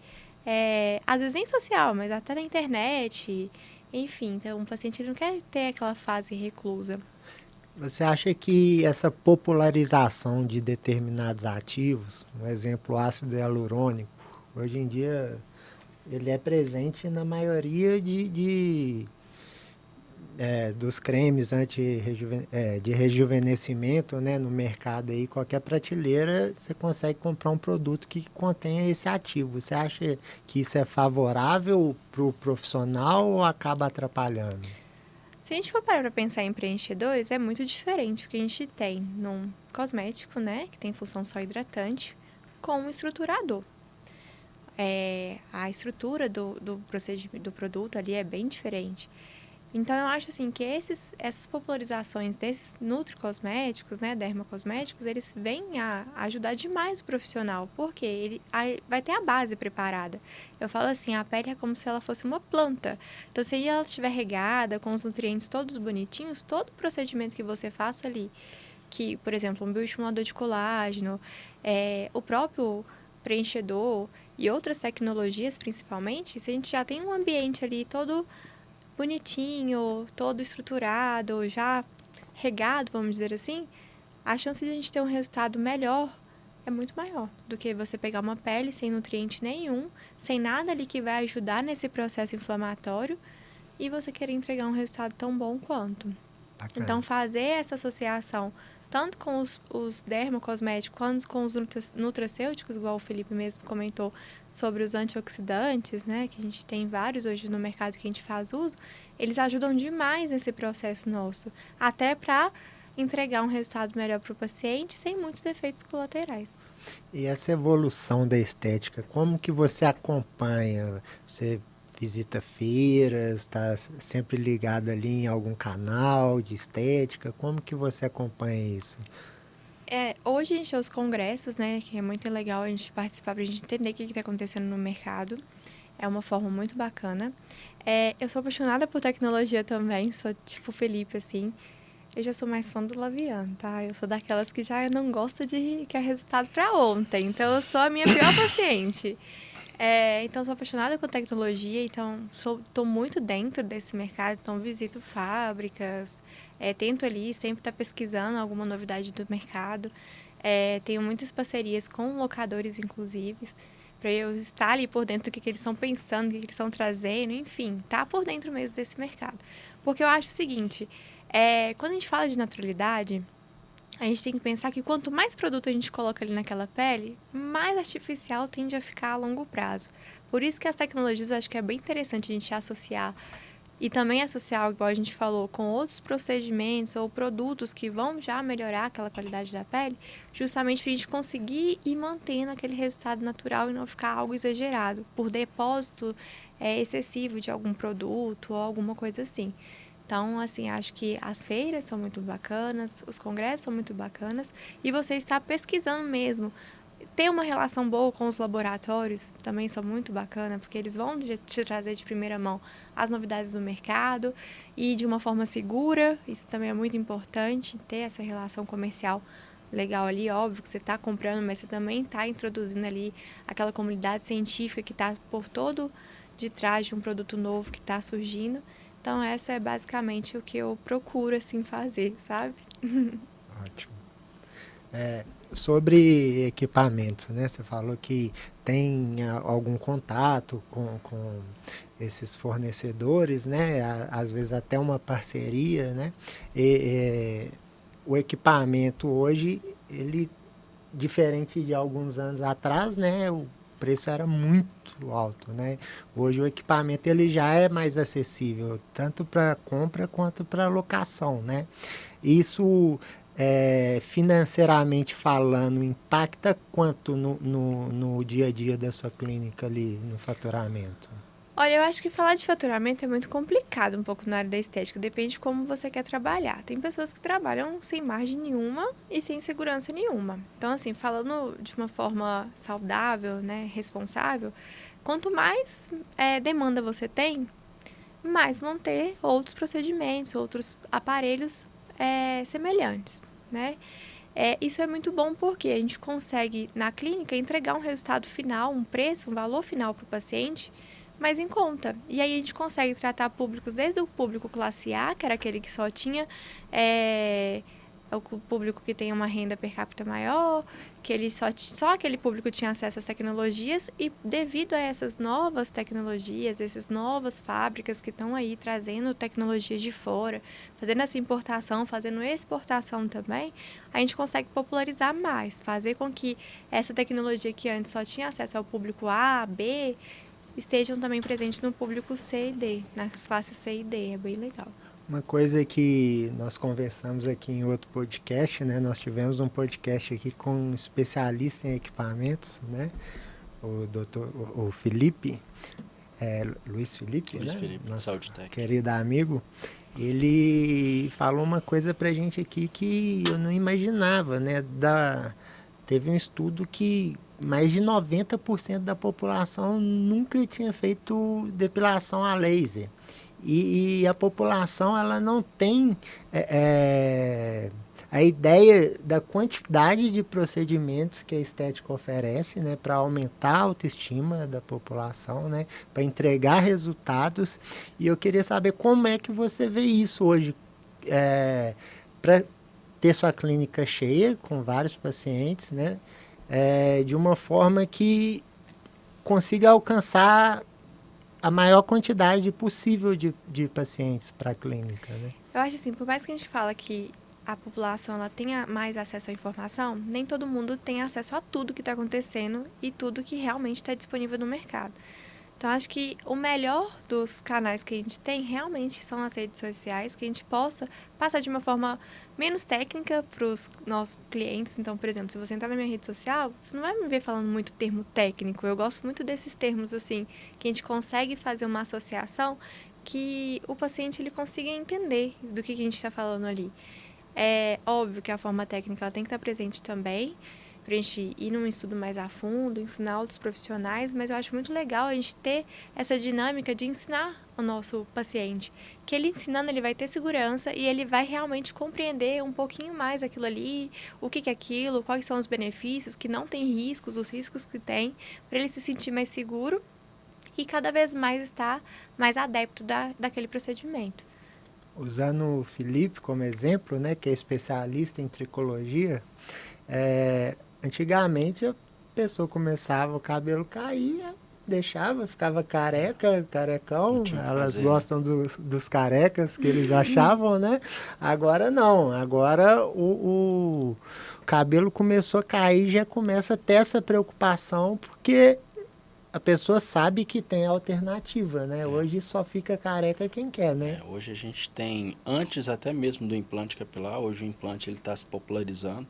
às vezes nem social, mas até na internet, enfim. Então, o paciente ele não quer ter aquela fase reclusa. Você acha que essa popularização de determinados ativos, um exemplo, o ácido hialurônico, hoje em dia ele é presente na maioria dos cremes de rejuvenescimento, né, no mercado aí, qualquer prateleira você consegue comprar um produto que contenha esse ativo. Você acha que isso é favorável para o profissional ou acaba atrapalhando? Se a gente for parar para pensar em preenchedores, é muito diferente o que a gente tem num cosmético, né, que tem função só hidratante, com um estruturador. A estrutura do produto ali é bem diferente. Então, eu acho assim que essas popularizações desses nutricosméticos, né, dermocosméticos, eles vêm a ajudar demais o profissional, porque ele vai ter a base preparada. Eu falo assim, a pele é como se ela fosse uma planta. Então, se ela estiver regada, com os nutrientes todos bonitinhos, todo procedimento que você faça ali, que, por exemplo, um bioestimulador de colágeno, o próprio preenchedor e outras tecnologias, principalmente, se a gente já tem um ambiente ali todo bonitinho, todo estruturado, já regado, vamos dizer assim, a chance de a gente ter um resultado melhor é muito maior do que você pegar uma pele sem nutriente nenhum, sem nada ali que vai ajudar nesse processo inflamatório e você querer entregar um resultado tão bom quanto. Bacana. Então, fazer essa associação tanto com os dermocosméticos quanto com os nutracêuticos, igual o Felipe mesmo comentou, sobre os antioxidantes, né, que a gente tem vários hoje no mercado que a gente faz uso, eles ajudam demais nesse processo nosso, até para entregar um resultado melhor para o paciente sem muitos efeitos colaterais. E essa evolução da estética, como que você acompanha? Você visita feiras, está sempre ligado ali em algum canal de estética? Como que você acompanha isso? Hoje a gente tem os congressos, né, que é muito legal a gente participar para a gente entender o que está acontecendo no mercado. É uma forma muito bacana. Eu sou apaixonada por tecnologia também, sou tipo Felipe, assim. Eu já sou mais fã do Lavian, tá? Eu sou daquelas que já não gosta de quer resultado para ontem. Então, eu sou a minha pior paciente. Então, sou apaixonada com tecnologia, então estou muito dentro desse mercado, então visito fábricas, tento ali sempre estar pesquisando alguma novidade do mercado. Tenho muitas parcerias com locadores, inclusive, para eu estar ali por dentro do que eles estão pensando, o que eles estão trazendo, enfim, tá por dentro mesmo desse mercado. Porque eu acho o seguinte, quando a gente fala de naturalidade, a gente tem que pensar que quanto mais produto a gente coloca ali naquela pele, mais artificial tende a ficar a longo prazo. Por isso que as tecnologias eu acho que é bem interessante a gente associar e também associar, igual a gente falou, com outros procedimentos ou produtos que vão já melhorar aquela qualidade da pele, justamente para a gente conseguir ir mantendo aquele resultado natural e não ficar algo exagerado, por depósito excessivo de algum produto ou alguma coisa assim. Então, assim, acho que as feiras são muito bacanas, os congressos são muito bacanas, e você está pesquisando mesmo. Ter uma relação boa com os laboratórios também são muito bacana, porque eles vão te trazer de primeira mão as novidades do mercado e de uma forma segura. Isso também é muito importante, ter essa relação comercial legal ali. Óbvio que você está comprando, mas você também está introduzindo ali aquela comunidade científica que está por todo de trás de um produto novo que está surgindo. Então, essa é basicamente o que eu procuro, assim, fazer, sabe? Ótimo. Sobre equipamento, né? Você falou que tem algum contato com esses fornecedores, né? Às vezes até uma parceria, né? O equipamento hoje, ele, diferente de alguns anos atrás, né? O preço era muito alto, né? Hoje o equipamento ele já é mais acessível, tanto para compra quanto para locação, né? Isso, financeiramente falando, impacta quanto no dia a dia da sua clínica ali, no faturamento? Olha, eu acho que falar de faturamento é muito complicado um pouco na área da estética, depende de como você quer trabalhar. Tem pessoas que trabalham sem margem nenhuma e sem segurança nenhuma. Então, assim, falando de uma forma saudável, né, responsável, quanto mais demanda você tem, mais vão ter outros procedimentos, outros aparelhos semelhantes, né? Isso é muito bom porque a gente consegue, na clínica, entregar um resultado final, um preço, um valor final para o paciente, mas em conta. E aí a gente consegue tratar públicos desde o público classe A, que era aquele que só tinha o público que tem uma renda per capita maior, que ele só aquele público tinha acesso às tecnologias, e devido a essas novas tecnologias, essas novas fábricas que estão aí trazendo tecnologias de fora, fazendo essa importação, fazendo exportação também, a gente consegue popularizar mais, fazer com que essa tecnologia que antes só tinha acesso ao público A, B, estejam também presentes no público C e D, nas classes C e D, é bem legal. Uma coisa que nós conversamos aqui em outro podcast, né? Nós tivemos um podcast aqui com um especialista em equipamentos, né? O doutor, o Felipe, Luiz Felipe, Luiz né? Felipe, Nosso Saúde Tech. querido amigo. Ele falou uma coisa pra gente aqui que eu não imaginava, né? Teve um estudo que mais de 90% da população nunca tinha feito depilação a laser. E a população ela não tem a ideia da quantidade de procedimentos que a estética oferece, né, para aumentar a autoestima da população, né, para entregar resultados. E eu queria saber como é que você vê isso hoje, para ter sua clínica cheia com vários pacientes, né, de uma forma que consiga alcançar a maior quantidade possível de pacientes para a clínica, né? Eu acho assim, por mais que a gente fala que a população ela tenha mais acesso à informação, nem todo mundo tem acesso a tudo que está acontecendo e tudo que realmente está disponível no mercado. Então, acho que o melhor dos canais que a gente tem realmente são as redes sociais, que a gente possa passar de uma forma menos técnica para os nossos clientes. Então, por exemplo, se você entrar na minha rede social, você não vai me ver falando muito termo técnico. Eu gosto muito desses termos, assim, que a gente consegue fazer uma associação que o paciente ele consiga entender do que a gente está falando ali. É óbvio que a forma técnica ela tem que estar presente também, para a gente ir num estudo mais a fundo, ensinar outros profissionais, mas eu acho muito legal a gente ter essa dinâmica de ensinar o nosso paciente, que ele ensinando, ele vai ter segurança e ele vai realmente compreender um pouquinho mais aquilo ali, o que é aquilo, quais são os benefícios, que não tem riscos, os riscos que tem, para ele se sentir mais seguro e cada vez mais estar mais adepto daquele procedimento. Usando o Felipe como exemplo, né, que é especialista em tricologia, antigamente a pessoa começava o cabelo cair, deixava, ficava carecão, elas fazer, gostam dos carecas que eles achavam, né? Agora não, agora o cabelo começou a cair, já começa a ter essa preocupação, porque a pessoa sabe que tem alternativa, né? Hoje só fica careca quem quer, né? Hoje a gente tem, antes até mesmo do implante capilar, hoje o implante ele está se popularizando,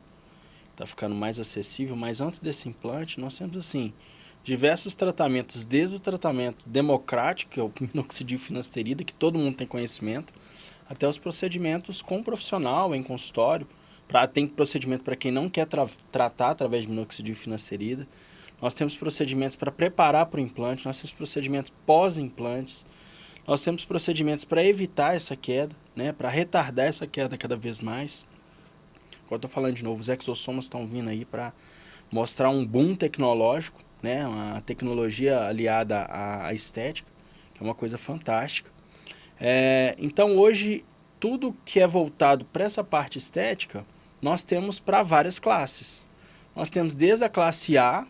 está ficando mais acessível, mas antes desse implante nós temos assim diversos tratamentos, desde o tratamento democrático, que é o minoxidil finasterida, que todo mundo tem conhecimento, até os procedimentos com profissional, em consultório. Tem procedimento para quem não quer tratar através de minoxidil finasterida. Nós temos procedimentos para preparar para o implante, nós temos procedimentos pós-implantes, nós temos procedimentos para evitar essa queda, né, para retardar essa queda cada vez mais. Como eu estou falando de novo, os exossomas estão vindo aí para mostrar um boom tecnológico, né, uma tecnologia aliada à estética, que é uma coisa fantástica. Então hoje, tudo que é voltado para essa parte estética, nós temos para várias classes. Nós temos desde a classe A,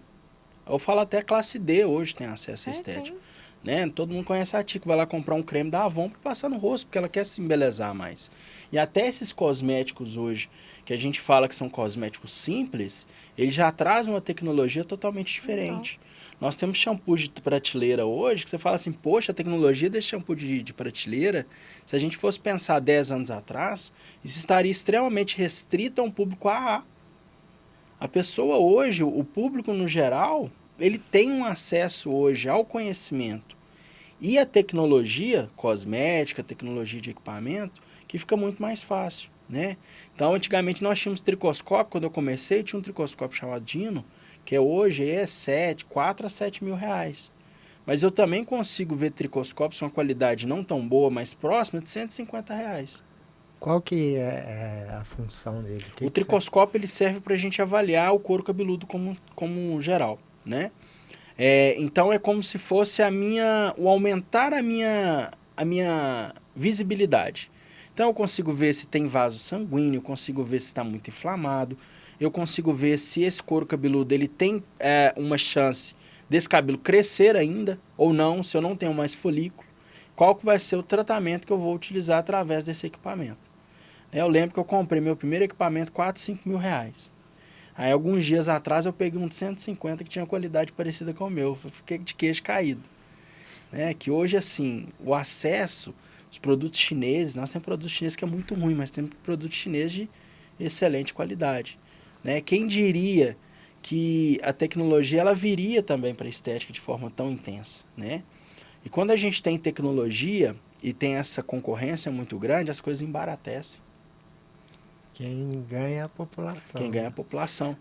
eu falo até a classe D hoje tem acesso à estética. Né? Todo mundo conhece a tia que vai lá comprar um creme da Avon para passar no rosto, porque ela quer se embelezar mais. E até esses cosméticos hoje, que a gente fala que são cosméticos simples, eles já trazem uma tecnologia totalmente diferente. Nós temos shampoo de prateleira hoje, que você fala assim, poxa, a tecnologia desse shampoo de prateleira, se a gente fosse pensar 10 anos atrás, isso estaria extremamente restrito a um público AA. A pessoa hoje, o público no geral, ele tem um acesso hoje ao conhecimento e a tecnologia cosmética, tecnologia de equipamento, que fica muito mais fácil, né? Então, antigamente nós tínhamos tricoscópio, quando eu comecei, tinha um tricoscópio chamado Dino, que hoje é 4 a 7 mil reais. Mas eu também consigo ver tricoscópios com uma qualidade não tão boa, mas próxima, de 150 reais. Qual que é a função dele? O tricoscópio ele serve para a gente avaliar o couro cabeludo como geral, né? Então é como se fosse o aumentar a minha visibilidade. Então eu consigo ver se tem vaso sanguíneo, consigo ver se está muito inflamado, eu consigo ver se esse couro cabeludo ele tem uma chance desse cabelo crescer ainda ou não, se eu não tenho mais folículo, qual que vai ser o tratamento que eu vou utilizar através desse equipamento. Eu lembro que eu comprei meu primeiro equipamento 4, 5 mil reais. Aí, alguns dias atrás, eu peguei um de 150 que tinha qualidade parecida com o meu. Eu fiquei de queixo caído. Que hoje, assim, o acesso, os produtos chineses, nós temos produtos chineses que é muito ruim, mas temos produtos chineses de excelente qualidade. Quem diria que a tecnologia ela viria também para a estética de forma tão intensa, né? E quando a gente tem tecnologia e tem essa concorrência muito grande, as coisas embaratecem. Quem ganha é a população. Quem ganha é a população.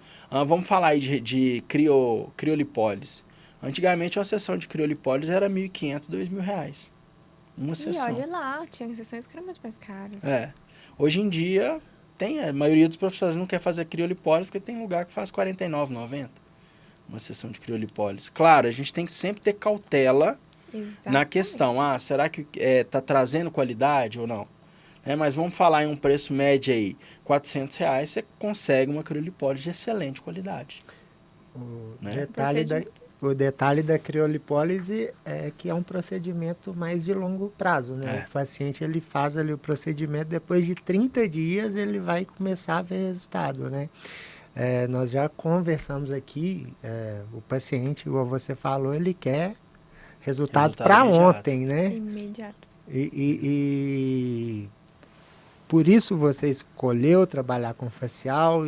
Vamos falar aí de criolipólise. Antigamente, uma sessão de criolipólise era R$ 1.500, R$ 2.000. Uma sessão. E olha lá, tinha sessões que eram muito mais caras. Hoje em dia, a maioria dos professores não quer fazer criolipólise porque tem lugar que faz R$ 49,90. Uma sessão de criolipólise. Claro, a gente tem que sempre ter cautela na questão. Será que está trazendo qualidade ou não? Mas vamos falar em um preço médio aí, R$400, você consegue uma criolipólise de excelente qualidade. O detalhe da criolipólise é que é um procedimento mais de longo prazo, né? O paciente ele faz ali o procedimento, depois de 30 dias ele vai começar a ver resultado, né? Nós já conversamos aqui, o paciente, igual você falou, ele quer resultado para ontem, né? Imediato. E por isso você escolheu trabalhar com facial,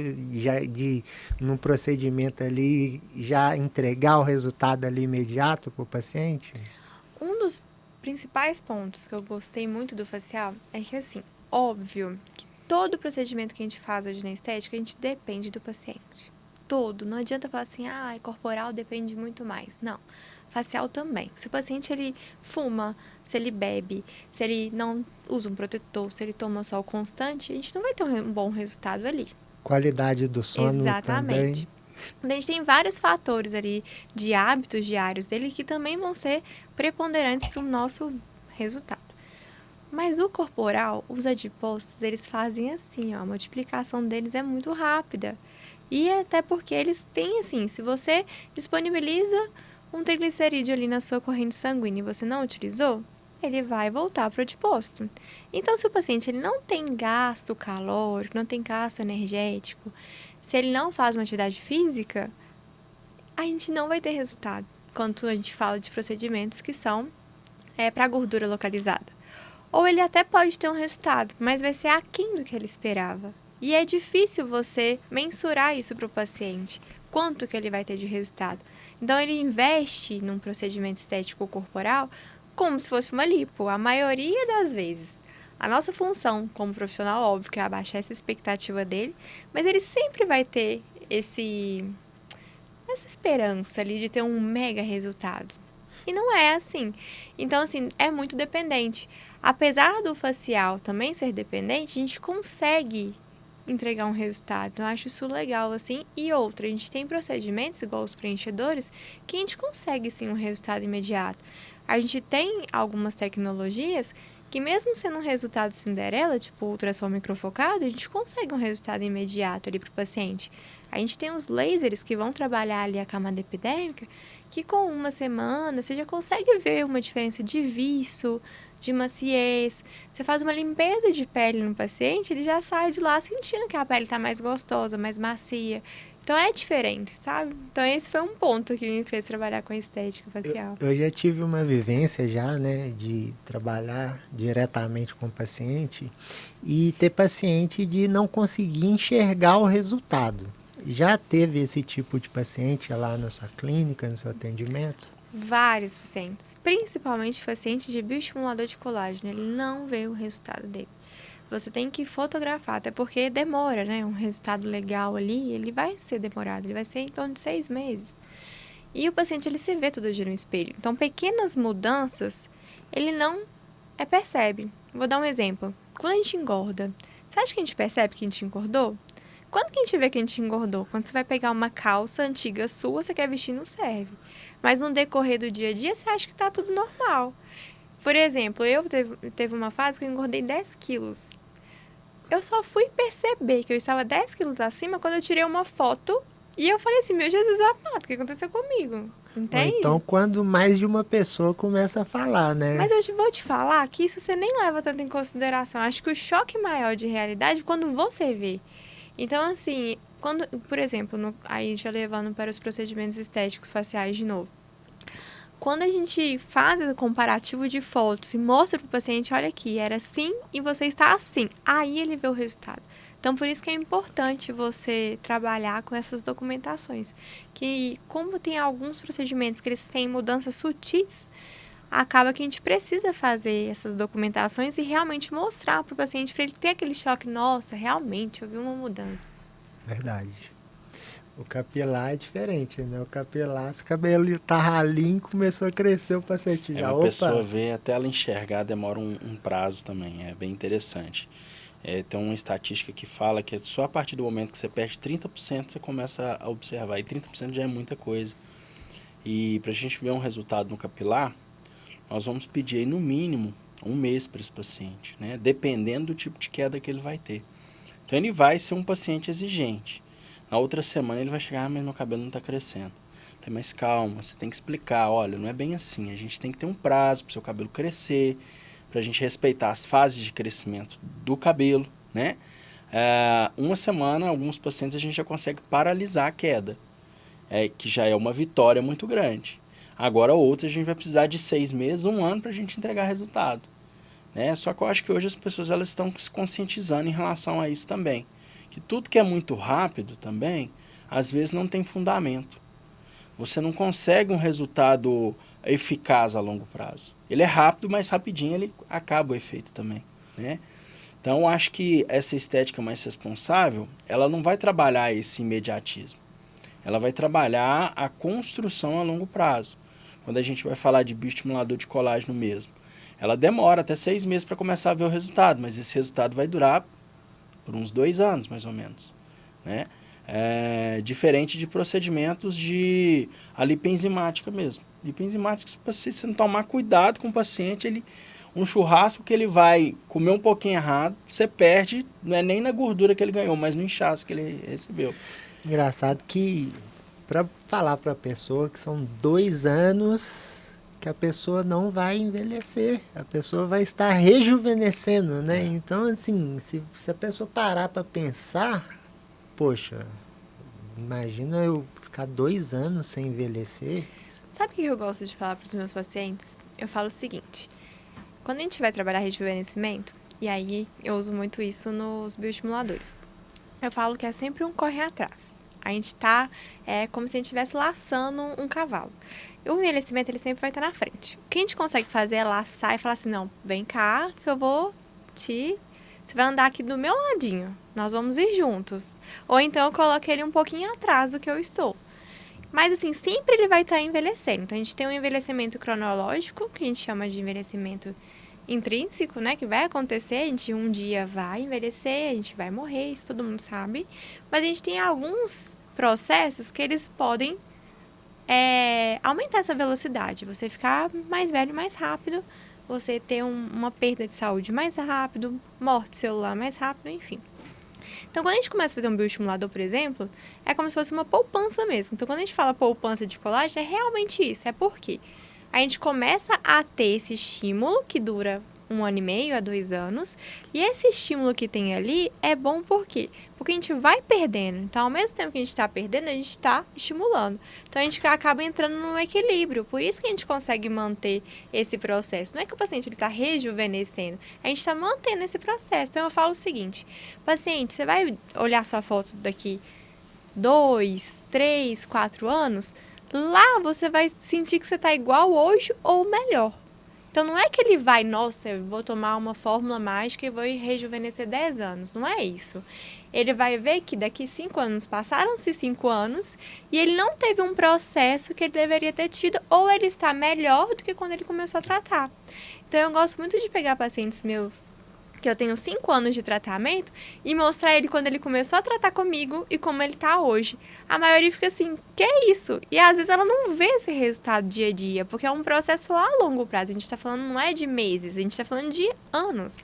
num procedimento ali, já entregar o resultado ali imediato para o paciente? Um dos principais pontos que eu gostei muito do facial é que, assim, óbvio que todo procedimento que a gente faz hoje na estética, a gente depende do paciente. Todo. Não adianta falar assim, corporal depende muito mais. Não. facial também. Se o paciente ele fuma, se ele bebe, se ele não usa um protetor, se ele toma sol constante, a gente não vai ter um bom resultado ali. Qualidade do sono Exatamente. também. A gente tem vários fatores ali de hábitos diários dele que também vão ser preponderantes para o nosso resultado. Mas o corporal, os adipócitos, eles fazem assim, ó, a multiplicação deles é muito rápida. E até porque eles têm assim, se você disponibiliza um triglicerídeo ali na sua corrente sanguínea e você não utilizou, ele vai voltar para o adipócito. Então, se o paciente ele não tem gasto calórico, não tem gasto energético, se ele não faz uma atividade física, a gente não vai ter resultado quando a gente fala de procedimentos que são para gordura localizada. Ou ele até pode ter um resultado, mas vai ser aquém do que ele esperava. E é difícil você mensurar isso para o paciente, quanto que ele vai ter de resultado. Então, ele investe num procedimento estético corporal como se fosse uma lipo, a maioria das vezes. A nossa função como profissional, óbvio, que é abaixar essa expectativa dele, mas ele sempre vai ter essa esperança ali de ter um mega resultado. E não é assim. Então, assim, é muito dependente. Apesar do facial também ser dependente, a gente consegue entregar um resultado. Eu acho isso legal, assim. E outra, a gente tem procedimentos, igual os preenchedores, que a gente consegue, sim, um resultado imediato. A gente tem algumas tecnologias que mesmo sendo um resultado Cinderela, tipo ultrassom microfocado, a gente consegue um resultado imediato ali para o paciente. A gente tem os lasers que vão trabalhar ali a camada epidérmica, que com uma semana você já consegue ver uma diferença de viço, de maciez. Você faz uma limpeza de pele no paciente, ele já sai de lá sentindo que a pele está mais gostosa, mais macia. Então é diferente, sabe? Então esse foi um ponto que me fez trabalhar com a estética facial. Eu já tive uma vivência já, né, de trabalhar diretamente com o paciente e ter paciente de não conseguir enxergar o resultado. Já teve esse tipo de paciente lá na sua clínica, no seu atendimento? Vários pacientes, principalmente pacientes de bioestimulador de colágeno, ele não vê o resultado dele. Você tem que fotografar, até porque demora, né? Um resultado legal ali, ele vai ser demorado, ele vai ser em torno de 6 meses. E o paciente, ele se vê todo dia no espelho. Então, pequenas mudanças, ele não percebe. Vou dar um exemplo. Quando a gente engorda, você acha que a gente percebe que a gente engordou? Quando que a gente vê que a gente engordou? Quando você vai pegar uma calça antiga sua, você quer vestir, não serve. Mas no decorrer do dia a dia, você acha que tá tudo normal. Por exemplo, teve uma fase que eu engordei 10 quilos. Eu só fui perceber que eu estava 10 quilos acima quando eu tirei uma foto e eu falei assim, meu Jesus amado, o que aconteceu comigo? Entende? Ou então, quando mais de uma pessoa começa a falar, né? Mas eu vou te falar que isso você nem leva tanto em consideração. Acho que o choque maior de realidade é quando você vê. Então, assim, quando, por exemplo, aí já levando para os procedimentos estéticos faciais de novo. Quando a gente faz o comparativo de fotos e mostra para o paciente, olha aqui, era assim e você está assim, aí ele vê o resultado. Então, por isso que é importante você trabalhar com essas documentações. Que, como tem alguns procedimentos que eles têm mudanças sutis, acaba que a gente precisa fazer essas documentações e realmente mostrar para o paciente, para ele ter aquele choque, nossa, realmente, eu vi uma mudança. Verdade. O capilar é diferente, né? O capilar, se o cabelo tá ralinho, começou a crescer, o paciente já, Uma pessoa vê, até ela enxergar, demora um prazo também, é bem interessante. Tem uma estatística que fala que só a partir do momento que você perde 30%, você começa a observar, e 30% já é muita coisa. E para a gente ver um resultado no capilar, nós vamos pedir aí no mínimo 1 mês para esse paciente, né? Dependendo do tipo de queda que ele vai ter. Então ele vai ser um paciente exigente. Na outra semana ele vai chegar, mas meu cabelo não está crescendo. Mas calma, você tem que explicar, olha, não é bem assim, a gente tem que ter um prazo para o seu cabelo crescer, para a gente respeitar as fases de crescimento do cabelo, né? Uma semana, alguns pacientes a gente já consegue paralisar a queda, que já é uma vitória muito grande. Agora outros a gente vai precisar de 6 meses, 1 ano para a gente entregar resultado, né? Só que eu acho que hoje as pessoas elas estão se conscientizando em relação a isso também. Que tudo que é muito rápido também, às vezes não tem fundamento. Você não consegue um resultado eficaz a longo prazo. Ele é rápido, mas rapidinho ele acaba o efeito também, né? Então, acho que essa estética mais responsável, ela não vai trabalhar esse imediatismo. Ela vai trabalhar a construção a longo prazo. quando a gente vai falar de bioestimulador de colágeno mesmo, ela demora até 6 meses para começar a ver o resultado, mas esse resultado vai durar por uns 2 anos, mais ou menos, né? Diferente de procedimentos de a lipoenzimática mesmo. Lipoenzimática, se você não tomar cuidado com o paciente, um churrasco que ele vai comer um pouquinho errado, você perde, não é nem na gordura que ele ganhou, mas no inchaço que ele recebeu. Engraçado que, para falar para a pessoa que são 2 anos que a pessoa não vai envelhecer, a pessoa vai estar rejuvenescendo, né? Então, assim, se a pessoa parar para pensar, poxa, imagina eu ficar 2 anos sem envelhecer. Sabe o que eu gosto de falar para os meus pacientes? Eu falo o seguinte, quando a gente vai trabalhar rejuvenescimento, e aí eu uso muito isso nos bioestimuladores, eu falo que é sempre um correr atrás. A gente tá, como se a gente estivesse laçando um cavalo. E o envelhecimento, ele sempre vai estar na frente. O que a gente consegue fazer é laçar e falar assim, não, vem cá que eu vou te... Você vai andar aqui do meu ladinho, nós vamos ir juntos. Ou então eu coloco ele um pouquinho atrás do que eu estou. Mas assim, sempre ele vai estar envelhecendo. Então a gente tem um envelhecimento cronológico, que a gente chama de envelhecimento intrínseco, né, que vai acontecer, a gente um dia vai envelhecer, a gente vai morrer, isso todo mundo sabe, mas a gente tem alguns processos que eles podem aumentar essa velocidade, você ficar mais velho mais rápido, você ter uma perda de saúde mais rápido, morte celular mais rápido, enfim. Então, quando a gente começa a fazer um bioestimulador, por exemplo, é como se fosse uma poupança mesmo. Então, quando a gente fala poupança de colágeno, é realmente isso, é porque a gente começa a ter esse estímulo que dura 1 ano e meio a 2 anos. E esse estímulo que tem ali é bom por quê? Porque a gente vai perdendo. Então, ao mesmo tempo que a gente está perdendo, a gente está estimulando. Então, a gente acaba entrando num equilíbrio. Por isso que a gente consegue manter esse processo. Não é que o paciente está rejuvenescendo. A gente está mantendo esse processo. Então, eu falo o seguinte. Paciente, você vai olhar sua foto daqui 2, 3, 4 anos... Lá você vai sentir que você está igual hoje ou melhor. Então não é que ele vai, nossa, eu vou tomar uma fórmula mágica e vou rejuvenescer 10 anos. Não é isso. Ele vai ver que daqui 5 anos, passaram-se 5 anos e ele não teve um processo que ele deveria ter tido ou ele está melhor do que quando ele começou a tratar. Então eu gosto muito de pegar pacientes meus que eu tenho 5 anos de tratamento e mostrar ele quando ele começou a tratar comigo e como ele tá hoje. A maioria fica assim, que é isso? E às vezes ela não vê esse resultado dia a dia, porque é um processo a longo prazo. A gente tá falando, não é de meses, a gente tá falando de anos.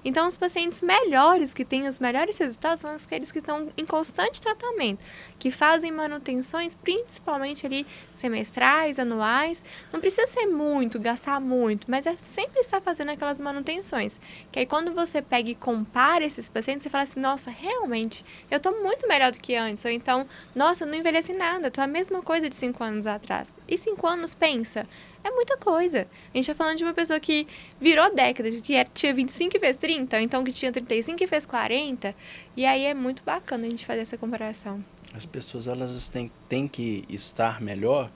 Então, os pacientes melhores, que têm os melhores resultados, são aqueles que estão em constante tratamento, que fazem manutenções, principalmente ali semestrais, anuais. Não precisa ser muito, gastar muito, mas é sempre estar fazendo aquelas manutenções. Que aí, quando você pega e compara esses pacientes, você fala assim, nossa, realmente, eu estou muito melhor do que antes. Ou então, nossa, eu não envelheci nada, estou a mesma coisa de 5 anos atrás. E 5 anos, pensa... É muita coisa. A gente tá falando de uma pessoa que virou década, que tinha 25 e fez 30, ou então que tinha 35 e fez 40. E aí é muito bacana a gente fazer essa comparação. As pessoas, elas têm que estar melhor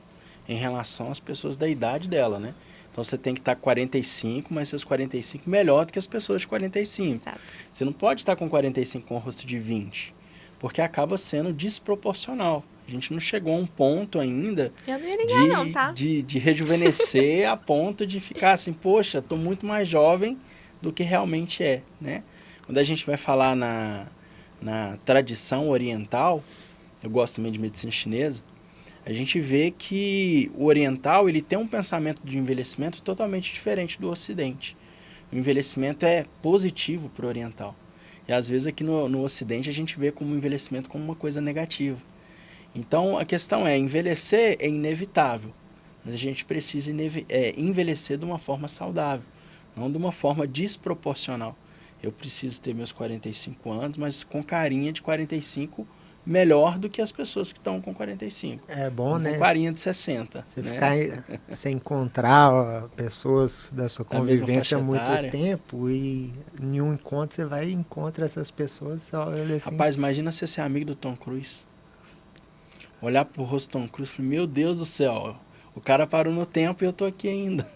em relação às pessoas da idade dela, né? Então, você tem que estar com 45, mas seus 45 melhor do que as pessoas de 45. Exato. Você não pode estar com 45 com o rosto de 20, porque acaba sendo desproporcional. A gente não chegou a um ponto ainda Eu não ia ligar não, tá? de rejuvenescer a ponto de ficar assim, poxa, estou muito mais jovem do que realmente é, né? Quando a gente vai falar na tradição oriental, eu gosto também de medicina chinesa, a gente vê que o oriental ele tem um pensamento de envelhecimento totalmente diferente do ocidente. O envelhecimento é positivo para o oriental. E às vezes aqui no ocidente a gente vê como o envelhecimento como uma coisa negativa. Então, a questão é, envelhecer é inevitável, mas a gente precisa envelhecer de uma forma saudável, não de uma forma desproporcional. Eu preciso ter meus 45 anos, mas com carinha de 45 melhor do que as pessoas que estão com 45. É bom, né? Com carinha de 60. Você né? ficar sem encontrar pessoas da sua Da mesma convivência há faixa muito etária. tempo e em um encontro você vai e encontra essas pessoas. Olha assim, Rapaz, imagina você ser amigo do Tom Cruise. Olhar pro rosto do Tom Cruise e falar, meu Deus do céu, o cara parou no tempo e eu tô aqui ainda.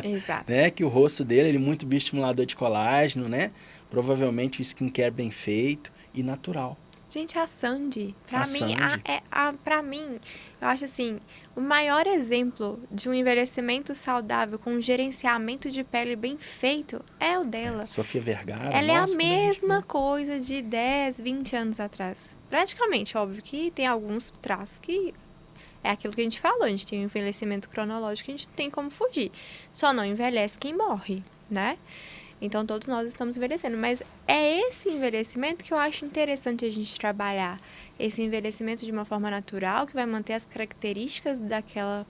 Exato. Né? Que o rosto dele, ele é muito bioestimulador de colágeno, né? Provavelmente o skincare bem feito e natural. Gente, a Sandy, pra A mim, Sandy. pra mim, eu acho assim, o maior exemplo de um envelhecimento saudável com um gerenciamento de pele bem feito é o dela. Sofia Vergara, Ela é a nossa, quando a gente mesma vê. coisa de 10, 20 anos atrás. Praticamente, óbvio que tem alguns traços que é aquilo que a gente falou, a gente tem um envelhecimento cronológico, a gente não tem como fugir. Só não envelhece quem morre, né? Então, todos nós estamos envelhecendo. Mas é esse envelhecimento que eu acho interessante a gente trabalhar. Esse envelhecimento de uma forma natural, que vai manter as características daquela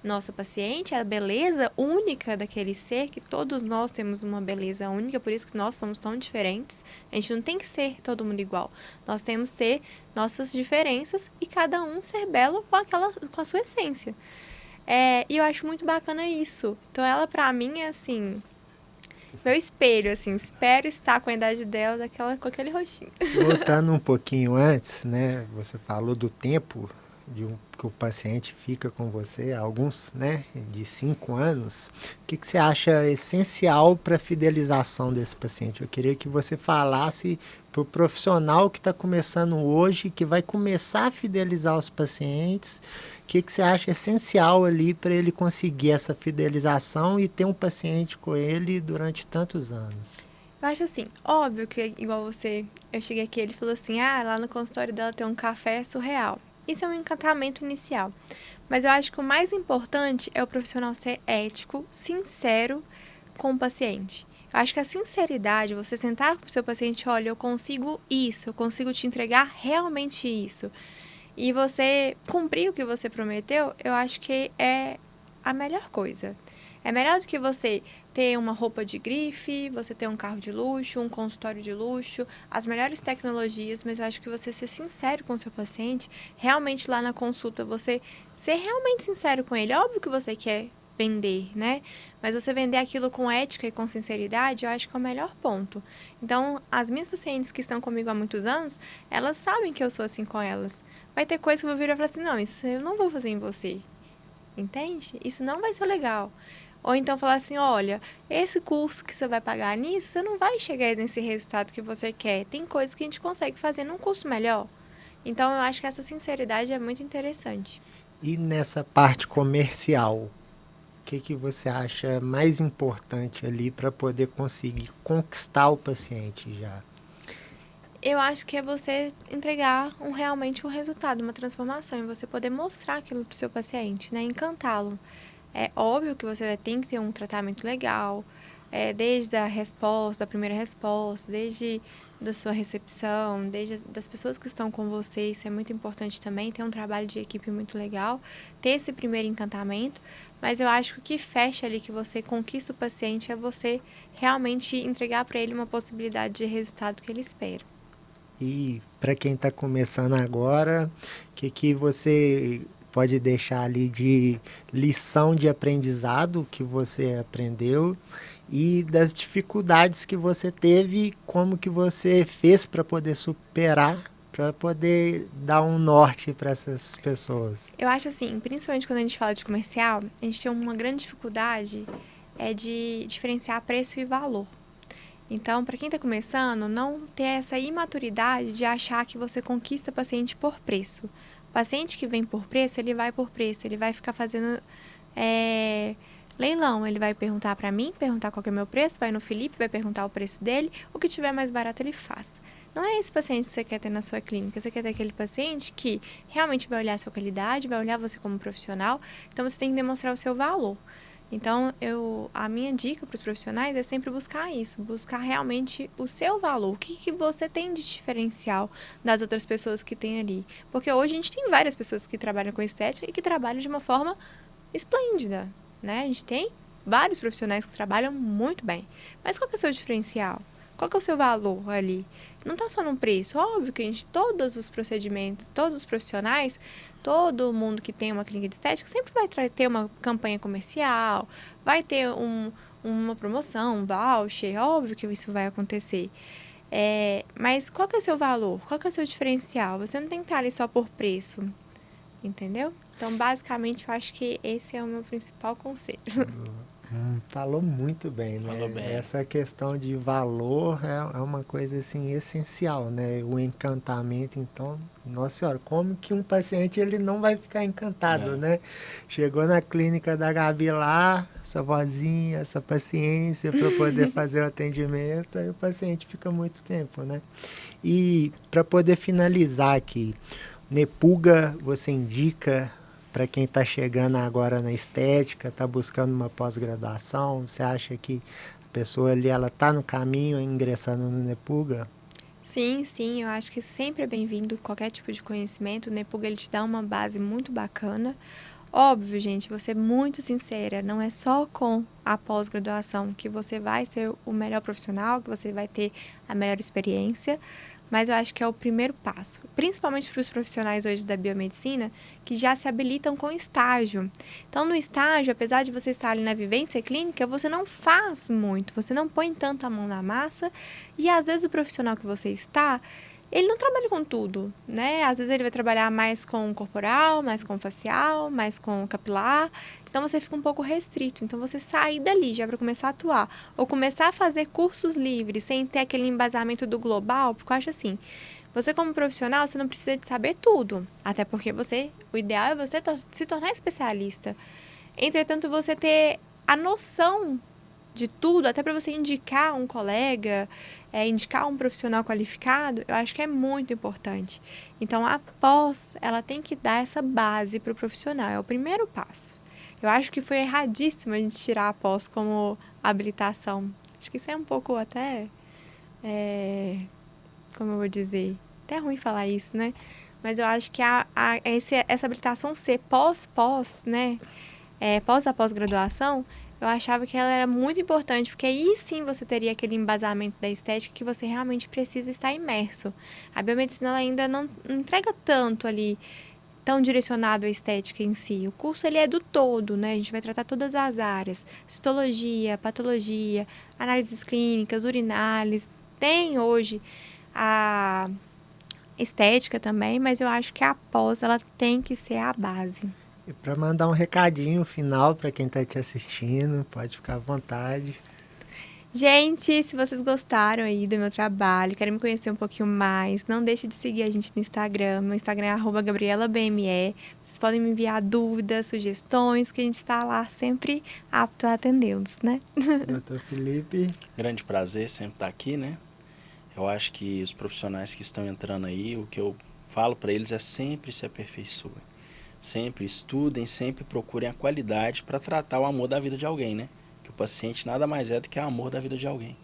nossa paciente, a beleza única daquele ser, que todos nós temos uma beleza única, por isso que nós somos tão diferentes. A gente não tem que ser todo mundo igual. Nós temos que ter nossas diferenças e cada um ser belo com a sua essência. E eu acho muito bacana isso. Então, ela, pra mim, é assim... meu espelho, assim, espero estar com a idade dela com aquele rostinho. Voltando um pouquinho antes, né? Você falou do tempo que o paciente fica com você, alguns, né? De 5 anos. O que você acha essencial para a fidelização desse paciente? Eu queria que você falasse para o profissional que está começando hoje, que vai começar a fidelizar os pacientes. O que você acha essencial ali para ele conseguir essa fidelização e ter um paciente com ele durante tantos anos? Eu acho assim, óbvio que igual você, eu cheguei aqui, ele falou assim, lá no consultório dela tem um café surreal. Isso é um encantamento inicial. Mas eu acho que o mais importante é o profissional ser ético, sincero com o paciente. Eu acho que a sinceridade, você sentar com o seu paciente, olha, eu consigo isso, eu consigo te entregar realmente isso. E você cumprir o que você prometeu, eu acho que é a melhor coisa. É melhor do que você ter uma roupa de grife, você ter um carro de luxo, um consultório de luxo, as melhores tecnologias, mas eu acho que você ser sincero com o seu paciente, realmente lá na consulta, você ser realmente sincero com ele. Óbvio que você quer vender, né? Mas você vender aquilo com ética e com sinceridade, eu acho que é o melhor ponto. Então, as minhas pacientes que estão comigo há muitos anos, elas sabem que eu sou assim com elas. Vai ter coisa que eu vou virar e falar assim, não, isso eu não vou fazer em você. Entende? Isso não vai ser legal. Ou então falar assim, olha, esse curso que você vai pagar nisso, você não vai chegar nesse resultado que você quer. Tem coisas que a gente consegue fazer num curso melhor. Então, eu acho que essa sinceridade é muito interessante. E nessa parte comercial, o que você acha mais importante ali para poder conseguir conquistar o paciente já? Eu acho que é você entregar realmente um resultado, uma transformação, e você poder mostrar aquilo para o seu paciente, né? Encantá-lo. É óbvio que você tem que ter um tratamento legal, desde a resposta, a primeira resposta, desde da sua recepção, desde das pessoas que estão com você, isso é muito importante também, ter um trabalho de equipe muito legal, ter esse primeiro encantamento, mas eu acho que o que fecha ali, que você conquista o paciente, é você realmente entregar para ele uma possibilidade de resultado que ele espera. E para quem está começando agora, o que você pode deixar ali de lição de aprendizado que você aprendeu e das dificuldades que você teve, como que você fez para poder superar, para poder dar um norte para essas pessoas? Eu acho assim, principalmente quando a gente fala de comercial, a gente tem uma grande dificuldade de diferenciar preço e valor. Então, para quem está começando, não ter essa imaturidade de achar que você conquista paciente por preço. O paciente que vem por preço, ele vai por preço, ele vai ficar fazendo leilão. Ele vai perguntar para mim, perguntar qual que é o meu preço, vai no Felipe, vai perguntar o preço dele, o que tiver mais barato ele faz. Não é esse paciente que você quer ter na sua clínica, você quer ter aquele paciente que realmente vai olhar a sua qualidade, vai olhar você como profissional, então você tem que demonstrar o seu valor. Então, a minha dica para os profissionais é sempre buscar isso, buscar realmente o seu valor, o que você tem de diferencial das outras pessoas que tem ali. Porque hoje a gente tem várias pessoas que trabalham com estética e que trabalham de uma forma esplêndida, né? A gente tem vários profissionais que trabalham muito bem. Mas qual que é o seu diferencial? Qual que é o seu valor ali? Não está só no preço. Óbvio que todos os procedimentos, todos os profissionais, todo mundo que tem uma clínica de estética sempre vai ter uma campanha comercial, vai ter uma promoção, um voucher. Óbvio que isso vai acontecer. Mas qual que é o seu valor? Qual que é o seu diferencial? Você não tem que estar ali só por preço. Entendeu? Então, basicamente, eu acho que esse é o meu principal conselho. Falou muito bem, né? Falou bem. Essa questão de valor é uma coisa assim essencial, né? O encantamento, então, nossa senhora, como que um paciente ele não vai ficar encantado, né? Chegou na clínica da Gabi lá, essa vozinha, essa paciência para poder fazer o atendimento, aí o paciente fica muito tempo, né? E para poder finalizar aqui, Nepuga, você indica para quem está chegando agora na estética, está buscando uma pós-graduação, você acha que a pessoa ali ela está no caminho ingressando no Nepuga? Sim, sim, eu acho que sempre é bem-vindo qualquer tipo de conhecimento. O Nepuga ele te dá uma base muito bacana. Óbvio, gente, vou ser muito sincera, não é só com a pós-graduação que você vai ser o melhor profissional, que você vai ter a melhor experiência, mas eu acho que é o primeiro passo, principalmente para os profissionais hoje da biomedicina, que já se habilitam com estágio. Então, no estágio, apesar de você estar ali na vivência clínica, você não faz muito, você não põe tanto a mão na massa, e às vezes o profissional que você está, ele não trabalha com tudo, né? Às vezes ele vai trabalhar mais com o corporal, mais com o facial, mais com o capilar. Então você fica um pouco restrito. Então você sair dali já para começar a atuar. Ou começar a fazer cursos livres sem ter aquele embasamento do global, porque eu acho assim, você como profissional, você não precisa de saber tudo. Até porque o ideal é você se tornar especialista. Entretanto, você ter a noção de tudo, até para você indicar um colega, indicar um profissional qualificado, eu acho que é muito importante. Então, a pós, ela tem que dar essa base para o profissional, é o primeiro passo. Eu acho que foi erradíssimo a gente tirar a pós como habilitação. Acho que isso é um pouco até, como eu vou dizer, até ruim falar isso, né? Mas eu acho que essa habilitação ser pós-pós, né? Pós a pós-graduação, eu achava que ela era muito importante, porque aí sim você teria aquele embasamento da estética que você realmente precisa estar imerso. A biomedicina ela ainda não entrega tanto ali, tão direcionado à estética em si. O curso ele é do todo, né? A gente vai tratar todas as áreas, citologia, patologia, análises clínicas, urinálises. Tem hoje a estética também, mas eu acho que a pós ela tem que ser a base. E para mandar um recadinho final para quem está te assistindo, pode ficar à vontade. Gente, se vocês gostaram aí do meu trabalho, querem me conhecer um pouquinho mais, não deixe de seguir a gente no Instagram. Meu Instagram é @GabrielaBME. Vocês podem me enviar dúvidas, sugestões, que a gente está lá sempre apto a atendê-los, né? Doutor Felipe. Grande prazer sempre estar aqui, né? Eu acho que os profissionais que estão entrando aí, o que eu falo para eles é sempre se aperfeiçoem. Sempre estudem, sempre procurem a qualidade para tratar o amor da vida de alguém, né? Que o paciente nada mais é do que o amor da vida de alguém.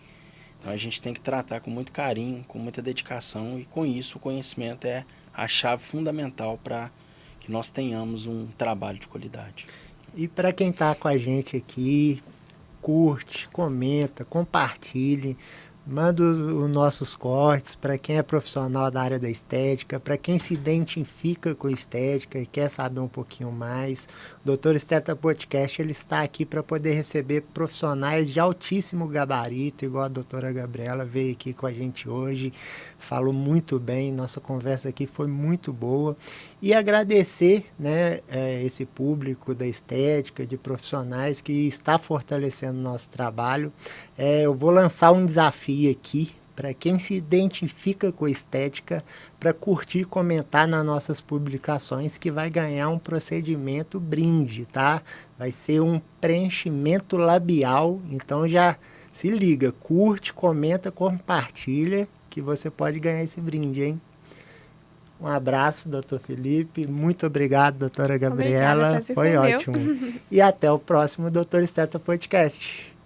Então a gente tem que tratar com muito carinho, com muita dedicação e com isso o conhecimento é a chave fundamental para que nós tenhamos um trabalho de qualidade. E para quem está com a gente aqui, curte, comenta, compartilhe. Manda os nossos cortes para quem é profissional da área da estética, para quem se identifica com estética e quer saber um pouquinho mais. O Dr. Esteta Podcast ele está aqui para poder receber profissionais de altíssimo gabarito, igual a doutora Gabriela veio aqui com a gente hoje, falou muito bem, nossa conversa aqui foi muito boa. E agradecer, né, esse público da estética, de profissionais que está fortalecendo o nosso trabalho. Eu vou lançar um desafio aqui para quem se identifica com estética, para curtir e comentar nas nossas publicações, que vai ganhar um procedimento brinde, tá? Vai ser um preenchimento labial, então já se liga, curte, comenta, compartilha, que você pode ganhar esse brinde, hein? Um abraço, doutor Felipe. Muito obrigado, doutora Gabriela. Obrigada, foi ótimo. E até o próximo Doutor Esteta Podcast.